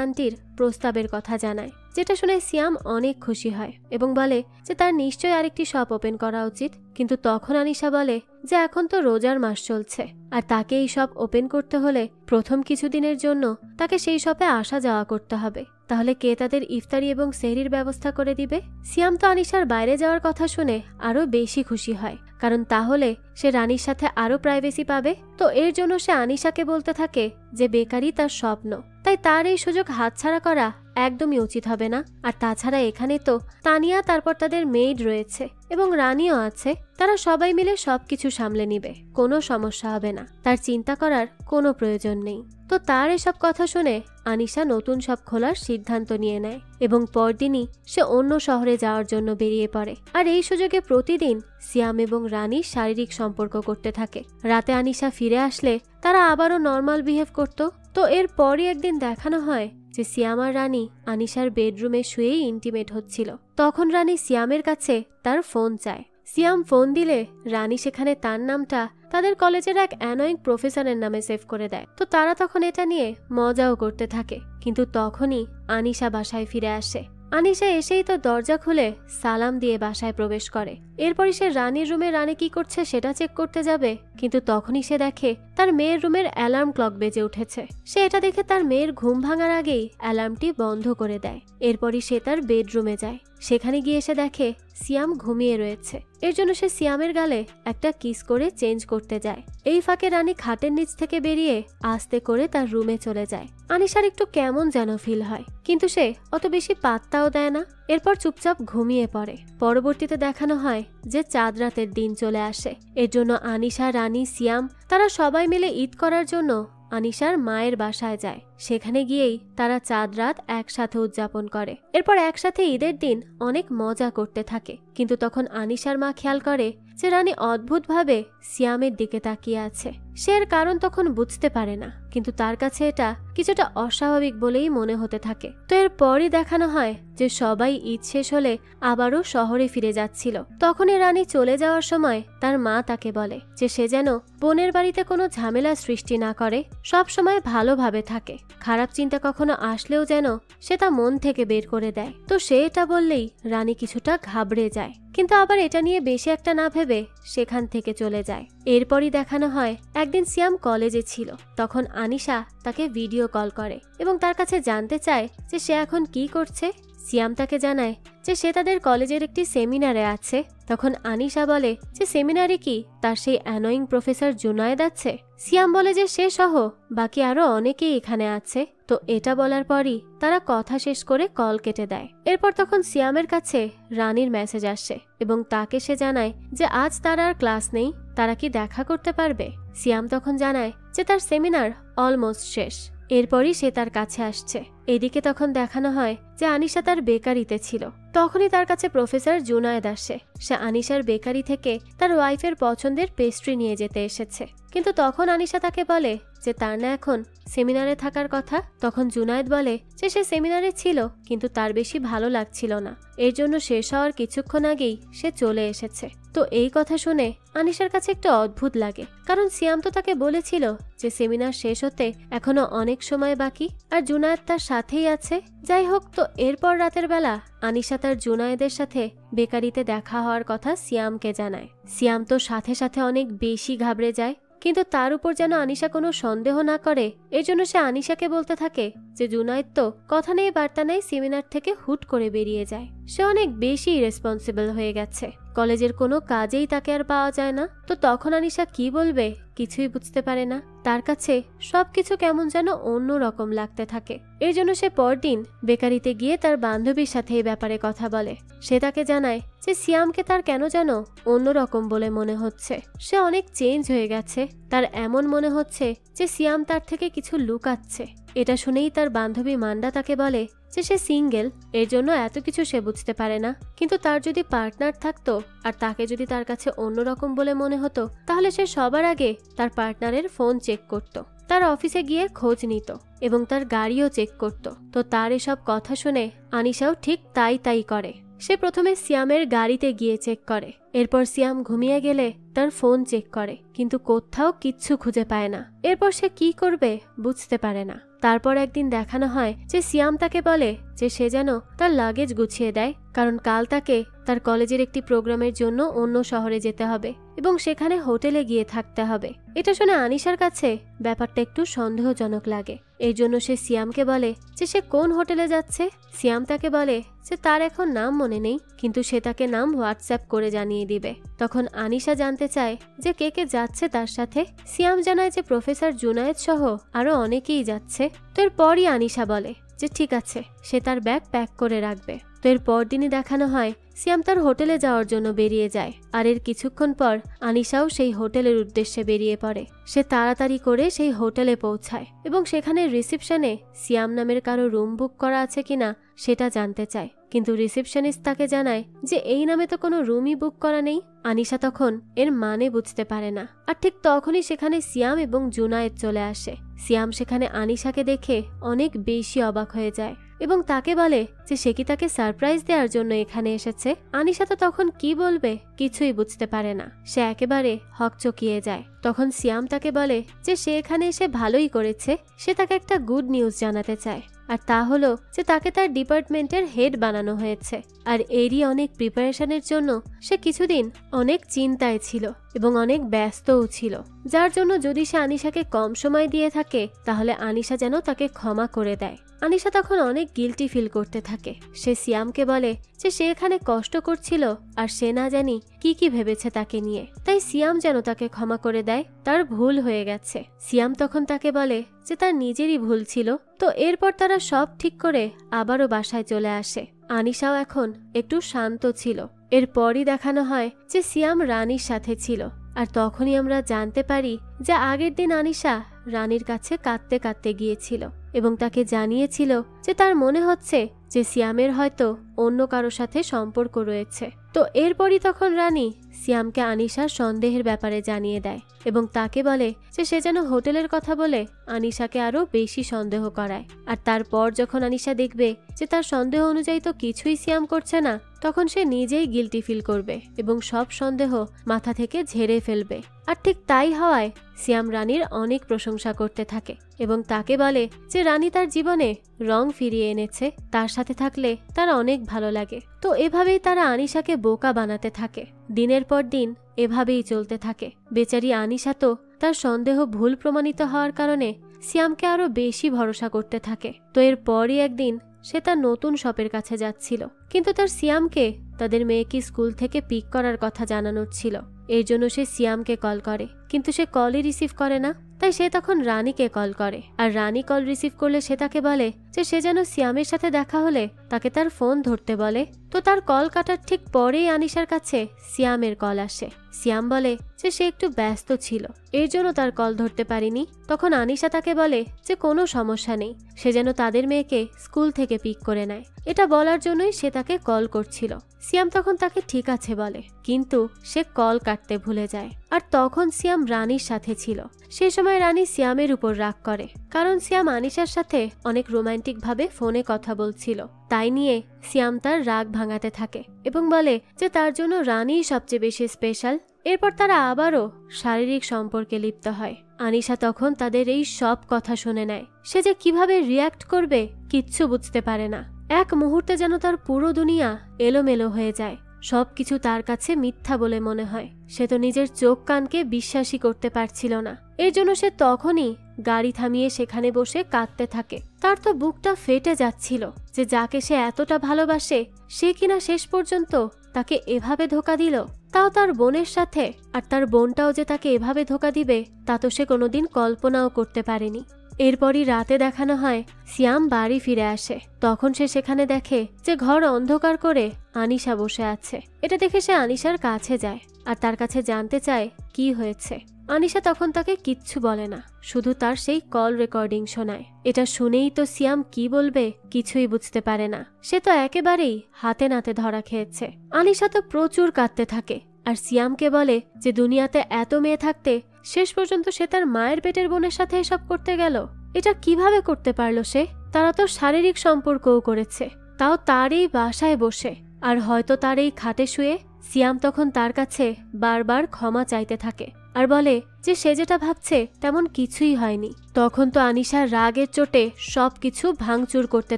আন্টির প্রস্তাবের কথা জানায়, যেটা শুনে সিয়াম অনেক খুশি হয় এবং বলে যে তার নিশ্চয়ই আরেকটি শপ ওপেন করা উচিত। কিন্তু তখন আনিশা বলে যে এখন তো রোজার মাস চলছে আর তাকে এই শপ ওপেন করতে হলে প্রথম কিছুদিনের জন্য তাকে সেই শপে আসা যাওয়া করতে হবে। তাহলে কে তাদের ইফতারি এবং সেহরির ব্যবস্থা করে দিবে? সিয়াম তো আনিশার বাইরে যাওয়ার কথা শুনে আরো বেশি খুশি হয়, কারণ তাহলে সে রানীর সাথে আরো প্রাইভেসি পাবে। তো এর জন্য সে আনিশাকে বলতে থাকে যে বেকারি তার স্বপ্ন, তাই তার এই সুযোগ হাতছাড়া করা একদমই উচিত হবে না। আর তাছাড়া এখানে তো তানিয়া, তারপর তাদের মেইড রয়েছে এবং রানীও আছে। তারা সবাই মিলে সবকিছু সামলে নিবে, কোনো সমস্যা হবে না, তার চিন্তা করার কোনো প্রয়োজন নেই। তো তার এসব কথা শুনে আনিশা নতুন শপ খোলার সিদ্ধান্ত নিয়ে নেয় এবং পরদিনই সে অন্য শহরে যাওয়ার জন্য বেরিয়ে পড়ে। আর এই সুযোগে প্রতিদিন সিয়াম এবং রানী শারীরিক সম্পর্ক করতে থাকে। রাতে আনিশা ফিরে আসলে তারা আবারও নর্মাল বিহেভ করত। তো এর পরই একদিন দেখানো হয় যে সিয়াম আর রানী আনিশার বেডরুমে শুয়েই ইন্টিমেট হচ্ছিল। তখন রানী সিয়ামের কাছে তার ফোন চায়। সিয়াম ফোন দিলে রানী সেখানে তার নামটা তাদের কলেজের এক অ্যানোয়িং প্রফেসরের নামে সেভ করে দেয়। তো তারা তখন এটা নিয়ে মজাও করতে থাকে। কিন্তু তখনই আনিশা বাসায় ফিরে আসে। আনিশা এসেই তো দরজা খুলে সালাম দিয়ে বাসায় প্রবেশ করে। এরপরই সে রানীর রুমে রানী কি করছে সেটা চেক করতে যাবে, কিন্তু তখনই সে দেখে তার মেয়ের রুমের অ্যালার্ম ক্লক বেজে উঠেছে। সে এটা দেখে তার মেয়ের ঘুম ভাঙার আগেই অ্যালার্মটি বন্ধ করে দেয়। এরপরই সে তার বেডরুমে যায়। সেখানে গিয়ে সে দেখে সিয়াম ঘুমিয়ে রয়েছে। এর জন্য সে সিয়ামের গালে একটা কিস করে চেঞ্জ করতে যায়। এই ফাঁকে রানী খাটের নিচ থেকে বেরিয়ে আস্তে করে তার রুমে চলে যায়। আনিশার একটু কেমন যেন ফিল হয়, কিন্তু সে অত বেশি পাত্তাও দেয় না। এরপর চুপচাপ ঘুমিয়ে পড়ে। পরবর্তীতে দেখানো হয় যে চাঁদ রাতের দিন চলে আসে। এর জন্য আনিশা, রানী, সিয়াম তারা সবাই মিলে ঈদ করার জন্য আনিশার মায়ের বাসায় যায়। সেখানে গিয়েই তারা চাঁদ রাত একসাথে উদযাপন করে। এরপর একসাথে ঈদের দিন অনেক মজা করতে থাকে। কিন্তু তখন আনিশার মা খেয়াল করে যে রানী অদ্ভুতভাবে সিয়ামের দিকে তাকিয়ে আছে। সে এর কারণ তখন বুঝতে পারে না, কিন্তু তার কাছে এটা কিছুটা অস্বাভাবিক বলেই মনে হতে থাকে। তো এর পরই দেখানো হয় যে সবাই ঈদ শেষ হলে আবারও শহরে ফিরে যাচ্ছিল। তখনই রানী চলে যাওয়ার সময় তার মা তাকে বলে যে সে যেন বোনের বাড়িতে কোনো ঝামেলা সৃষ্টি না করে, সব সময় ভালোভাবে থাকে। খারাপ চিন্তা কখনো আসলেও যেন সে তা মন থেকে বের করে দেয়। তো সে এটা বললেই রানী কিছুটা ঘাবড়ে যায়, কিন্তু আবার এটা নিয়ে বেশি একটা না ভেবে সেখান থেকে চলে যায়। এরপরই দেখানো হয় একদিন সিয়াম কলেজে ছিল। তখন আনিশা তাকে ভিডিও কল করে এবং তার কাছে জানতে চায় যে সে এখন কি করছে। সিয়াম তাকে জানায় যে সে তাদের কলেজের একটি সেমিনারে আছে। তখন আনিশা বলে যে সেমিনারে কি তার সেই অ্যানোয়িং প্রফেসর জুনায়েদ আছে? সিয়াম বলে যে সে সহ বাকি আরো অনেকেই এখানে আছে। তো এটা বলার পরই তারা কথা শেষ করে কল কেটে দেয়। এরপর তখন সিয়ামের কাছে রানীর মেসেজ আসে এবং তাকে সে জানায় যে আজ তার আর ক্লাস নেই, তারা কি দেখা করতে পারবে? সিয়াম তখন জানায় যে তার সেমিনার অলমোস্ট শেষ। এরপরই সে তার কাছে আসছে। এদিকে তখন দেখানো হয় যে আনিশা তার বেকারিতে ছিল। তখনই তার কাছে প্রফেসর জুনায়েদ আসে। সে আনিশার বেকারি থেকে তার ওয়াইফের পছন্দের পেস্ট্রি নিয়ে যেতে এসেছে। কিন্তু তখন আনিশা তাকে বলে যে তার না এখন সেমিনারে থাকার কথা। তখন জুনায়েদ বলে যে সে সেমিনারে ছিল কিন্তু তার বেশি ভালো লাগছিল না, এর জন্য শেষ হওয়ার কিছুক্ষণ আগেই সে চলে এসেছে। তো এই কথা শুনে আনিশার কাছে একটু অদ্ভুত লাগে, কারণ সিয়াম তো তাকে বলেছিল যে সেমিনার শেষ হতে এখনো অনেক সময় বাকি আর জুনায়েদ তার সাথেই আছে। যাই হোক, তো এরপর রাতের বেলা আনিশা তার জুনায়েদের সাথে বেকারিতে দেখা হওয়ার কথা সিয়ামকে জানায়। সিয়াম তো সাথে সাথে অনেক বেশি ঘাবড়ে যায়, কিন্তু তার উপর যেন আনিশা কোনো সন্দেহ না করে এজন্য সে আনিশাকে বলতে থাকে যে জুনায়েদ তো কথা নেই বার্তা নেই সেমিনার থেকে হুট করে বেরিয়ে যায়। সে অনেক বেশি রেসপন্সিবল হয়ে গেছে, কলেজের কোনো কাজেই তাকে আর পাওয়া যায় না। তো তখন আনিশা কি বলবে কিছুই বুঝতে পারে না। তার কাছে সবকিছু কেমন যেন অন্য রকম লাগতে থাকে। এর জন্য সে পরদিন বেকারিতে গিয়ে তার বান্ধবীর সাথে এই ব্যাপারে কথা বলে। সে তাকে জানায় যে সিয়ামকে তার কেন যেন অন্যরকম বলে মনে হচ্ছে, সে অনেক চেঞ্জ হয়ে গেছে। তার এমন মনে হচ্ছে যে সিয়াম তার থেকে কিছু লুকাচ্ছে। এটা শুনেই তার বান্ধবী মান্ডা তাকে বলে যে সে সিঙ্গেল, এর জন্য এত কিছু সে বুঝতে পারে না। কিন্তু তার যদি পার্টনার থাকতো আর তাকে যদি তার কাছে অন্যরকম বলে মনে হতো তাহলে সে সবার আগে তার পার্টনারের ফোন চেক করত, তার অফিসে গিয়ে খোঁজ নিত এবং তার গাড়িও চেক করত। তো তার এসব কথা শুনে আনিশাও ঠিক তাই করে। সে প্রথমে সিয়ামের গাড়িতে গিয়ে চেক করে, এরপর সিয়াম ঘুমিয়ে গেলে তার ফোন চেক করে, কিন্তু কোথাও কিচ্ছু খুঁজে পায় না। এরপর সে কি করবে বুঝতে পারে না। তারপর একদিন দেখানো হয় যে সিয়াম তাকে বলে যে সে যেন তার লাগেজ গুছিয়ে দেয়, কারণ কাল তাকে তার কলেজের একটি প্রোগ্রামের জন্য অন্য শহরে যেতে হবে এবং সেখানে হোটেলে গিয়ে থাকতে হবে। এটা শুনে আনিশার কাছে ব্যাপারটা একটু সন্দেহজনক লাগে। এই জন্য সে সিয়ামকে বলে যে সে কোন হোটেলে যাচ্ছে। সিয়াম তাকে বলে যে তার এখন নাম মনে নেই, কিন্তু সে তাকে নাম হোয়াটসঅ্যাপ করে জানিয়ে দিবে। তখন আনিশা জানতে চায় যে কে কে যাচ্ছে তার সাথে। সিয়াম জানায় যে প্রফেসর জুনায়েদ সহ আরো অনেকেই যাচ্ছে। তো এরপরই আনিশা বলে যে ঠিক আছে, সে তার ব্যাগ প্যাক করে রাখবে। তো এর পরদিনই দেখানো হয় সিয়াম তার হোটেলে যাওয়ার জন্য বেরিয়ে যায়, আর এর কিছুক্ষণ পর আনিশাও সেই হোটেলের উদ্দেশ্যে বেরিয়ে পড়ে। সে তাড়াতাড়ি করে সেই হোটেলে পৌঁছায় এবং সেখানে রিসেপশনে সিয়াম নামের কারো রুম বুক করা আছে কিনা সেটা জানতে চায়, কিন্তু রিসেপশনিস্ট তাকে জানায় যে এই নামে তো কোনো রুমই বুক করা নেই। আনিশা তখন এর মানে বুঝতে পারে না, আর ঠিক তখনই সেখানে সিয়াম এবং জুনায়েদ চলে আসে। সিয়াম সেখানে আনিশাকে দেখে অনেক বেশি অবাক হয়ে যায় এবং তাকে বলে যে সে কি তাকে সারপ্রাইজ দেওয়ার জন্য এখানে এসেছে। আনিশা তো তখন কি বলবে কিছুই বুঝতে পারে না, সে একেবারে হকচকিয়ে যায়। তখন সিয়াম তাকে বলে যে সে এখানে এসে ভালোই করেছে, সে তাকে একটা গুড নিউজ জানাতে চায়, আর তা হলো যে তাকে তার ডিপার্টমেন্টের হেড বানানো হয়েছে। আর এরই অনেক প্রিপারেশনের জন্য সে কিছুদিন অনেক চিন্তায় ছিল এবং অনেক ব্যস্তও ছিল, যার জন্য যদি সে আনিশাকে কম সময় দিয়ে থাকে তাহলে আনিশা যেন তাকে ক্ষমা করে দেয়। আনিশা তখন অনেক গিল্টি ফিল করতে থাকে। সে সিয়ামকে বলে যে সে এখানে কষ্ট করছিল আর সে না জানি কি কি ভেবেছে তাকে নিয়ে, তাই সিয়াম যেন তাকে ক্ষমা করে দেয়, তার ভুল হয়ে গেছে। সিয়াম তখন তাকে বলে যে তার নিজেরই ভুল ছিল। তো এরপর তারা সব ঠিক করে আবারও বাসায় চলে আসে। আনিশাও এখন একটু শান্ত ছিল। এরপরই দেখানো হয় যে সিয়াম রানীর সাথে ছিল, আর তখনই আমরা জানতে পারি যে আগের দিন আনিশা রানীর কাছে কাঁদতে কাঁদতে গিয়েছিল এবং তাকে জানিয়েছিল যে তার মনে হচ্ছে যে সিয়ামের হয়তো অন্য কারো সাথে সম্পর্ক রয়েছে। তো এরপরই তখন রানী সিয়ামকে আনিশার সন্দেহের ব্যাপারে জানিয়ে দেয় এবং তাকে বলে যে সে যেন হোটেলের কথা বলে আনিশাকে আরো বেশি সন্দেহ করায়। আর তারপর যখন আনিশা দেখবে যে তার সন্দেহ অনুযায়ী তো কিছুই সিয়াম করছে না, তখন সে নিজেই গিল্টি ফিল করবে এবং সব সন্দেহ মাথা থেকে ঝেড়ে ফেলবে। আর ঠিক তাই হওয়ায় সিয়াম রানীর অনেক প্রশংসা করতে থাকে এবং তাকে বলে যে রানী তার জীবনে রং ফিরিয়ে এনেছে, তার সাথে থাকলে তার অনেক ভালো লাগে। তো এভাবেই তারা আনিশাকে বোকা বানাতে থাকে। দিনের পর দিন এভাবেই চলতে থাকে। বেচারি আনিশা তো তার সন্দেহ ভুল প্রমাণিত হওয়ার কারণে সিয়ামকে আরো বেশি ভরসা করতে থাকে। তো এরপরই একদিন সে তার নতুন শপের কাছে যাচ্ছিল, কিন্তু তার সিয়ামকে তাদের মেয়েকে স্কুল থেকে পিক করার কথা জানানোর ছিল। এর জন্য সে সিয়ামকে কল করে, কিন্তু সে কলই রিসিভ করে না। তাই সে তখন রানীকে কল করে, আর রানী কল রিসিভ করলে সে তাকে বলে যে সে যেন সিয়ামের সাথে দেখা হলে তাকে তার ফোন ধরতে বলে। তো তার কল কাটার ঠিক পরেই আনিশার কাছে সিয়ামের কল আসে। সিয়াম বলে যে সে একটু ব্যস্ত ছিল, এর জন্য তার কল ধরতে পারিনি। তখন আনিশা তাকে বলে যে কোনো সমস্যা নেই, সে যেন তাদের মেয়েকে স্কুল থেকে পিক করে নেয়, এটা বলার জন্যই সে তাকে কল করছিল। সিয়াম তখন তাকে ঠিক আছে বলে, কিন্তু সে কল কাটতে ভুলে যায়। আর তখন সিয়াম রানীর সাথে ছিল। সে সময় রানী সিয়ামের উপর রাগ করে, কারণ সিয়াম আনিশার সাথে অনেক রোমান্টিক ভাবে ফোনে কথা বলছিল। তাই নিয়ে সিয়াম তার রাগ ভাঙাতে থাকে এবং বলে যে তার জন্য রানীই সবচেয়ে বেশি স্পেশাল। এরপর তারা আবারও শারীরিক সম্পর্কে লিপ্ত হয়। আনিশা তখন তাদের এই সব কথা শুনে নেয়। সে যে কিভাবে রিয়াক্ট করবে কিচ্ছু বুঝতে পারে না। এক মুহূর্তে যেন তার পুরো দুনিয়া এলোমেলো হয়ে যায়। সবকিছু তার কাছে মিথ্যা বলে মনে হয়। সে তো নিজের চোখ কানকে বিশ্বাসই করতে পারছিল না। এর জন্য সে তখনই গাড়ি থামিয়ে সেখানে বসে কাঁদতে থাকে। তার তো বুকটা ফেটে যাচ্ছিল যে যাকে সে এতটা ভালোবাসে সে কিনা শেষ পর্যন্ত তাকে এভাবে ধোঁকা দিল, তাও তার বোনের সাথে। আর তার বোনটাও যে তাকে এভাবে ধোঁকা দিবে তা তো সে কোনোদিন কল্পনাও করতে পারেনি। এরপরই রাতে দেখানো হয় সিয়াম বাড়ি ফিরে আসে। তখন সে সেখানে দেখে যে ঘর অন্ধকার করে আনিশা বসে আছে। এটা দেখে সে আনিশার কাছে যায় আর তার কাছে জানতে চায় কি হয়েছে। আনিশা তখন তাকে কিচ্ছু বলে না, শুধু তার সেই কল রেকর্ডিং শোনায়। এটা শুনেই তো সিয়াম কি বলবে কিছুই বুঝতে পারে না। সে তো একেবারেই হাতে নাতে ধরা খেয়েছে। আনিশা তো প্রচুর কাঁদতে থাকে আর সিয়ামকে বলে যে দুনিয়াতে এত মেয়ে থাকতে শেষ পর্যন্ত সে তার মায়ের পেটের বোনের সাথে এসব করতে গেল। এটা কিভাবে করতে পারলো সে? তারা তো শারীরিক সম্পর্কও করেছে, তাও তার এই বাসায় বসে, আর হয়তো তার এই খাটে শুয়ে। সিয়াম তখন তার কাছে বারবার ক্ষমা চাইতে থাকে আর বলে যে সে যেটা ভাবছে তেমন কিছুই হয়নি। তখন তো আনিশার রাগের চোটে সবকিছু ভাঙচুর করতে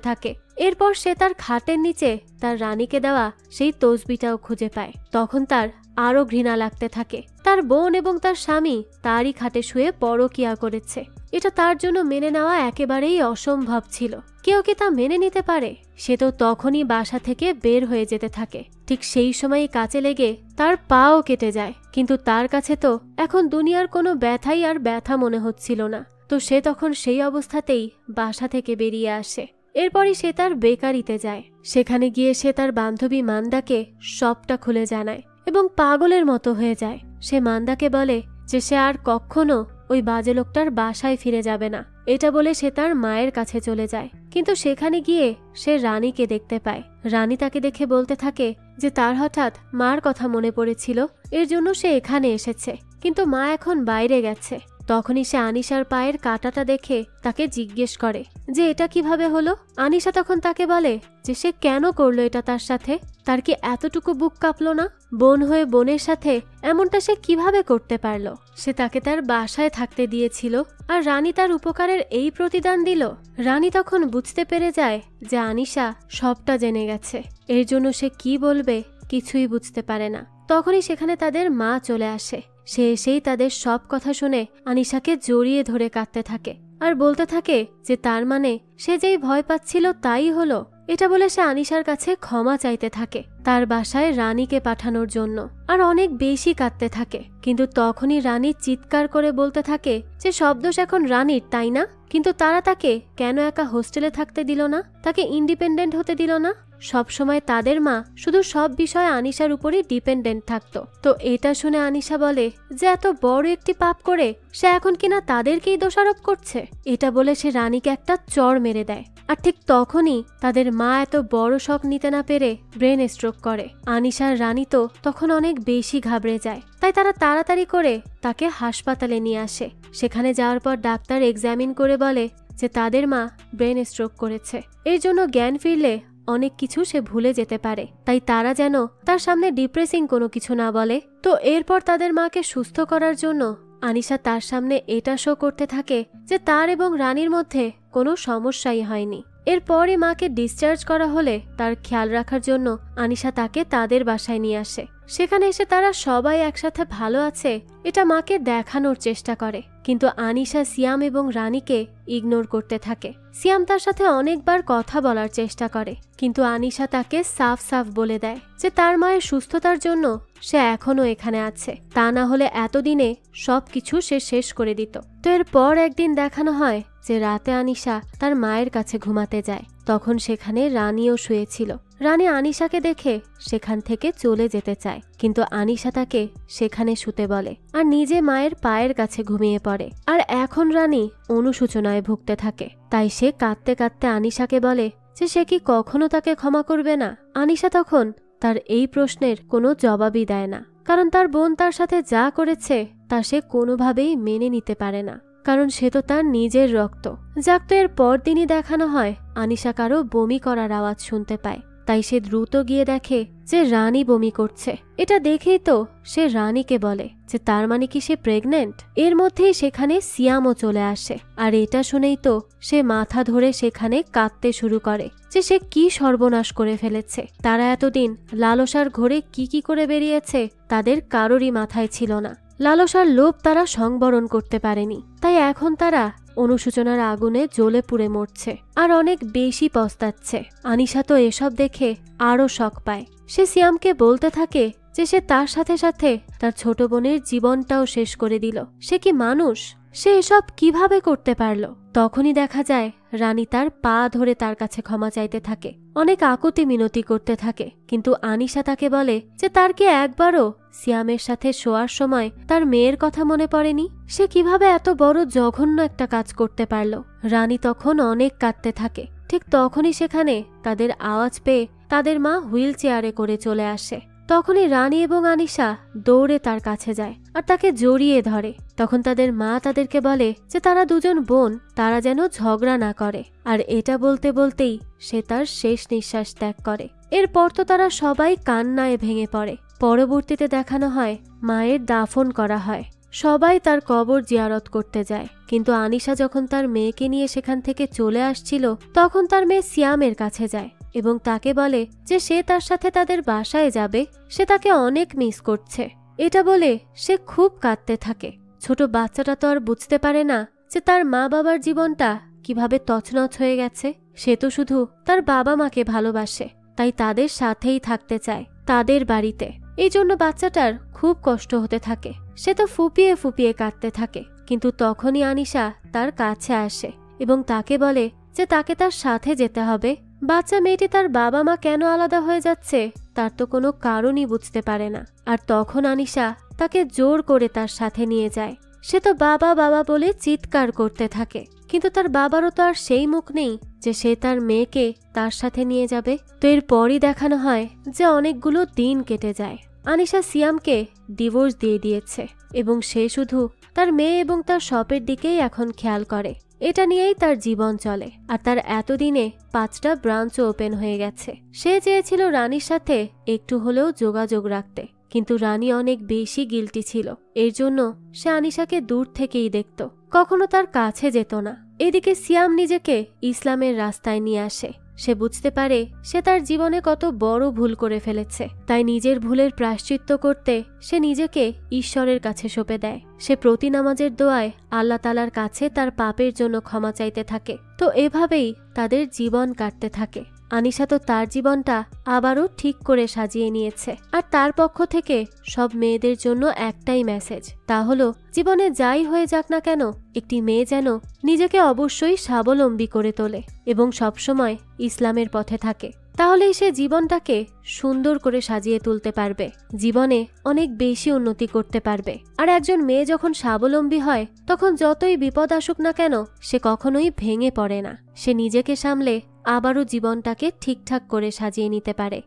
থাকে। এরপর সে তার খাটের নিচে তার রানীকে দেওয়া সেই তসবিটাও খুঁজে পায়। তখন তার আরো ঘৃণা লাগতে থাকে। তার বোন এবং তার স্বামী তারই খাটে শুয়ে পরকিয়া করেছে। এটা তার জন্য মেনে নেওয়া একেবারেই অসম্ভব ছিল। কেউ কি তা মেনে নিতে পারে? সে তো তখনই বাসা থেকে বের হয়ে যেতে থাকে। ঠিক সেই সময়ই কাছে লেগে তার পাও কেটে যায়, কিন্তু তার কাছে তো এখন দুনিয়ার কোনো ব্যথাই আর ব্যথা মনে হচ্ছিল না। তো সে তখন সেই অবস্থাতেই বাসা থেকে বেরিয়ে আসে। এরপরই সে তার বেকারিতে যায়। সেখানে গিয়ে সে তার বান্ধবী মান্দাকে সবটা খুলে জানায় এবং পাগলের মতো হয়ে যায়। সে মান্দাকে বলে যে সে আর কখনো ওই বাজে লোকটার বাসায় ফিরে যাবে না। এটা বলে সে তার মায়ের কাছে চলে যায়। কিন্তু সেখানে গিয়ে সে রানীকে দেখতে পায়। রানী তাকে দেখে বলতে থাকে যে তার হঠাৎ মার কথা মনে পড়েছিল, এর জন্য সে এখানে এসেছে, কিন্তু মা এখন বাইরে গেছে। তখনই সে আনিশার পায়ের কাঁটাটা দেখে তাকে জিজ্ঞেস করে যে এটা কিভাবে হলো। আনিশা তখন তাকে বলে যে সে কেন করলো এটা তার সাথে। তার কি এতটুকু বুক কাঁপলো না? বোন হয়ে বোনের সাথে এমনটা সে কিভাবে করতে পারলো? সে তাকে তার বাসায় থাকতে দিয়েছিল আর রানী তার উপকারের এই প্রতিদান দিল। রানী তখন বুঝতে পেরে যায় যে আনিশা সবটা জেনে গেছে। এর জন্য সে কি বলবে কিছুই বুঝতে পারে না। তখনই সেখানে তাদের মা চলে আসে। সে এসেই তাদের সব কথা শুনে আনিশাকে জড়িয়ে ধরে কাঁদতে থাকে আর বলতে থাকে যে তার মানে সে যেই ভয় পাচ্ছিল তাই হলো। এটা বলে সে আনিশার কাছে ক্ষমা চাইতে থাকে তার বাসায় রানীকে পাঠানোর জন্য, আর অনেক বেশি কাঁদতে থাকে। কিন্তু তখনই রানী চিৎকার করে বলতে থাকে যে সব দোষ এখন রানীর, তাই না? কিন্তু তারা তাকে কেন একা হোস্টেলে থাকতে দিল না? তাকে ইন্ডিপেন্ডেন্ট হতে দিল না? সবসময় তাদের মা শুধু সব বিষয়ে আনিশার উপরই ডিপেন্ডেন্ট থাকতো। তো এটা শুনে আনিশা বলে যে এত বড় একটি পাপ করে সে এখন কিনা তাদেরকেই দোষারোপ করছে। এটা বলে সে রানীকে একটা চড় মেরে দেয়। আর ঠিক তখনই তাদের মা এত বড় শক নিতে না পেরে ব্রেন স্ট্রোক করে। আনিশার রানী তো তখন অনেক বেশি ঘাবড়ে যায়, তাই তারা তাড়াতাড়ি করে তাকে হাসপাতালে নিয়ে আসে। সেখানে যাওয়ার পর ডাক্তার এক্সামিন করে বলে যে তাদের মা ব্রেন স্ট্রোক করেছে। এর জন্য জ্ঞান ফিরলে অনেক কিছু সে ভুলে যেতে পারে, তাই তারা যেন তার সামনে ডিপ্রেসিং কোনো কিছু না বলে। তো এরপর তাদের মাকে সুস্থ করার জন্য আনিশা তার সামনে এটা শো করতে থাকে যে তার এবং রানীর মধ্যে কোনো সমস্যাই হয়নি। এরপরে মাকে ডিসচার্জ করা হলে তার খেয়াল রাখার জন্য আনিশা তাকে তাদের বাসায় নিয়ে আসে। সেখানে এসে তারা সবাই একসাথে ভালো আছে এটা মাকে দেখানোর চেষ্টা করে, কিন্তু আনিশা সিয়াম এবং রানীকে ইগনোর করতে থাকে। সিয়াম তার সাথে অনেকবার কথা বলার চেষ্টা করে, কিন্তু আনিশা তাকে সাফ সাফ বলে দেয় যে তার মায়ের সুস্থতার জন্য সে এখনো এখানে আছে, তা না হলে এতদিনে সবকিছু সে শেষ করে দিত। তো এরপর একদিন দেখানো হয় যে রাতে আনিশা তার মায়ের কাছে ঘুমাতে যায়। তখন সেখানে রানীও শুয়েছিল। রানী আনিশাকে দেখে সেখান থেকে চলে যেতে চায়, কিন্তু আনিশা তাকে সেখানে শুতে বলে আর নিজে মায়ের পায়ের কাছে ঘুমিয়ে পড়ে। আর এখন রানী অনুশোচনায় ভুগতে থাকে, তাই সে কাঁদতে কাঁদতে আনিশাকে বলে যে সে কি কখনো তাকে ক্ষমা করবে না। আনিশা তখন তার এই প্রশ্নের কোনো জবাবই দেয় না, কারণ তার বোন তার সাথে যা করেছে তা সে কোনোভাবেই মেনে নিতে পারে না, কারণ সে তো তার নিজের রক্ত। যাক, তো এর পরদিনই দেখানো হয় আনিশা কারো বমি করার আওয়াজ শুনতে পায়। তাই সে দ্রুত গিয়ে দেখে যে রানী বমি করছে। এটা দেখেই তো সে রানীকে বলে যে তার মানে কি সে প্রেগনেন্ট। এর মধ্যেই সেখানে সিয়ামও চলে আসে, আর এটা শুনেই তো সে মাথা ধরে সেখানে কাঁদতে শুরু করে যে সে কি সর্বনাশ করে ফেলেছে। তারা এতদিন লালসার ঘোরে কি করে বেরিয়েছে তাদের কারোরই মাথায় ছিল না। লালসার লোভ তারা সংবরণ করতে পারেনি, তাই এখন তারা অনুশোচনার আগুনে জ্বলে পুড়ে মরছে আর অনেক বেশি পস্তাচ্ছে। আনিশা তো এসব দেখে আরও শক পায়। সে সিয়ামকে বলতে থাকে যে সে তার সাথে সাথে তার ছোট বোনের জীবনটাও শেষ করে দিল। সে কি মানুষ? সে এসব কিভাবে করতে পারল? তখনই দেখা যায় রানী তার পা ধরে তার কাছে ক্ষমা চাইতে থাকে, অনেক আকুতি মিনতি করতে থাকে। কিন্তু আনিশা তাকে বলে যে তার কি একবারও সিয়ামের সাথে শোয়ার সময় তার মেয়ের কথা মনে পড়েনি? সে কিভাবে এত বড় জঘন্য একটা কাজ করতে পারল? রানী তখন অনেক কাঁদতে থাকে। ঠিক তখনই সেখানে তাদের আওয়াজ পেয়ে তাদের মা হুইল চেয়ারে করে চলে আসে। তখনই রানী এবং আনিশা দৌড়ে তার কাছে যায় আর তাকে জড়িয়ে ধরে। তখন তাদের মা তাদেরকে বলে যে তারা দুজন বোন, তারা যেন ঝগড়া না করে। আর এটা বলতে বলতেই সে তার শেষ নিঃশ্বাস ত্যাগ করে। এরপর তো তারা সবাই কান্নায় ভেঙে পড়ে। পরবর্তীতে দেখানো হয় মায়ের দাফন করা হয়, সবাই তার কবর জিয়ারত করতে যায়। কিন্তু আনিশা যখন তার মেয়েকে নিয়ে সেখান থেকে চলে আসছিল তখন তার মেয়ে সিয়ামের কাছে যায় এবং তাকে বলে যে সে তার সাথে তাদের বাসায় যাবে, সে তাকে অনেক মিস করছে। এটা বলে সে খুব কাঁদতে থাকে। ছোট বাচ্চাটা তো আর বুঝতে পারে না যে তার মা বাবার জীবনটা কিভাবে তছনছ হয়ে গেছে। সে তো শুধু তার বাবা মাকে ভালোবাসে, তাই তাদের সাথেই থাকতে চায়, তাদের বাড়িতে। এই জন্য বাচ্চাটার খুব কষ্ট হতে থাকে। সে তো ফুপিয়ে ফুপিয়ে কাঁদতে থাকে। কিন্তু তখনই আনিশা তার কাছে আসে এবং তাকে বলে যে তাকে তার সাথে যেতে হবে। বাচ্চা মেয়েটি তার বাবা মা কেন আলাদা হয়ে যাচ্ছে তার তো কোনো কারণই বুঝতে পারে না। আর তখন আনিশা তাকে জোর করে তার সাথে নিয়ে যায়। সে তো বাবা বাবা বলে চিৎকার করতে থাকে, কিন্তু তার বাবারও তো আর সেই মুখ নেই যে সে তার মেয়েকে তার সাথে নিয়ে যাবে। তো এরপরই দেখানো হয় যে অনেকগুলো দিন কেটে যায়। আনিশা সিয়ামকে ডিভোর্স দিয়ে দিয়েছে এবং সে শুধু তার মেয়ে এবং তার শপের দিকেই এখন খেয়াল করে। এটা নিয়েই তার জীবন চলে। আর তার এতদিনে 5টা ব্রাঞ্চও ওপেন হয়ে গেছে। সে চেয়েছিল রানীর সাথে একটু হলেও যোগাযোগ রাখতে, কিন্তু রানী অনেক বেশি গিল্টি ছিল। এর জন্য সে আনিশাকে দূর থেকেই দেখত, কখনো তার কাছে যেত না। এদিকে সিয়াম নিজেকে ইসলামের রাস্তায় নিয়ে আসে। সে বুঝতে পারে সে তার জীবনে কত বড় ভুল করে ফেলেছে, তাই নিজের ভুলের প্রায়শ্চিত্ত করতে সে নিজেকে ঈশ্বরের কাছে সঁপে দেয়। সে প্রতি নামাজের দোয়ায় আল্লাহ তাআলার কাছে তার পাপের জন্য ক্ষমা চাইতে থাকে। তো এভাবেই তাদের জীবন কাটতে থাকে। আনিশা তো তার জীবনটা আবারও ঠিক করে সাজিয়ে নিয়েছে। আর তার পক্ষ থেকে সব মেয়েদের জন্য একটাই মেসেজ, তা হলো জীবনে যাই হয়ে যাক না কেন একটি মেয়ে যেন নিজেকে অবশ্যই স্বাবলম্বী করে তোলে এবং সবসময় ইসলামের পথে থাকে। তাহলেই সে জীবনটাকে সুন্দর করে সাজিয়ে তুলতে পারবে, জীবনে অনেক বেশি উন্নতি করতে পারবে। আর একজন মেয়ে যখন স্বাবলম্বী হয় তখন যতই বিপদ আসুক না কেন সে কখনোই ভেঙে পড়ে না। সে নিজেকে সামলে আবারও জীবনটাকে ঠিকঠাক করে সাজিয়ে নিতে পারে।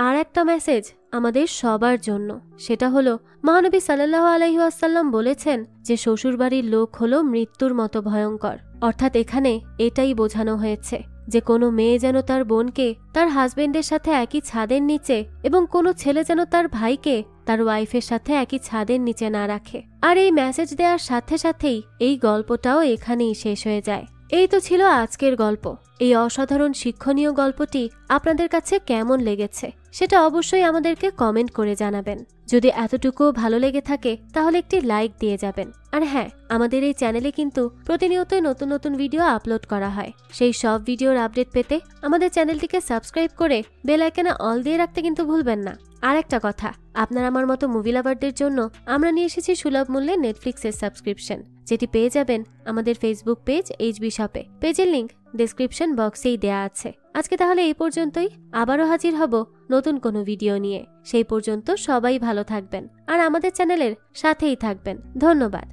আর একটা মেসেজ আমাদের সবার জন্য, সেটা হলো মহানবী সাল্লাল্লাহু আলাইহি ওয়াসাল্লাম বলেছেন যে শ্বশুরবাড়ির লোক হলো মৃত্যুর মতো ভয়ঙ্কর। অর্থাৎ এখানে এটাই বোঝানো হয়েছে যে কোনো মেয়ে যেন তার বোনকে তার হাজবেন্ডের সাথে একই ছাদের নিচে এবং কোনো ছেলে যেন তার ভাইকে তার ওয়াইফের সাথে একই ছাদের নিচে না রাখে। আর এই মেসেজ দেওয়ার সাথে সাথেই এই গল্পটাও এখানেই শেষ হয়ে যায়। এই তো ছিল আজকের গল্প। এই অসাধারণ শিক্ষণীয় গল্পটি আপনাদের কাছে কেমন লেগেছে সেটা অবশ্যই আমাদেরকে কমেন্ট করে জানাবেন। যদি এতটুকু ভালো লেগে থাকে তাহলে একটি লাইক দিয়ে যাবেন। আর হ্যাঁ, আমাদের এই চ্যানেলে কিন্তু প্রতিনিয়তই নতুন নতুন ভিডিও আপলোড করা হয়। সেই সব ভিডিওর আপডেট পেতে আমাদের চ্যানেলটিকে সাবস্ক্রাইব করে বেল আইকনে অল দিয়ে রাখতে কিন্তু ভুলবেন না। আর একটা কথা, আপনার আমার মতো মুভি লাভারদের জন্য আমরা নিয়ে এসেছি সুলভ মূল্যে নেটফ্লিক্সের সাবস্ক্রিপশন, যেটি পেয়ে যাবেন আমাদের ফেসবুক পেজ এইচবি শপে। পেজের লিংক ডেসক্রিপশন বক্সেই দেয়া আছে। আজকে তাহলে এই পর্যন্তই। আবারও হাজির হব নতুন কোনো ভিডিও নিয়ে। সেই পর্যন্ত সবাই ভালো থাকবেন আর আমাদের চ্যানেলের সাথেই থাকবেন। ধন্যবাদ।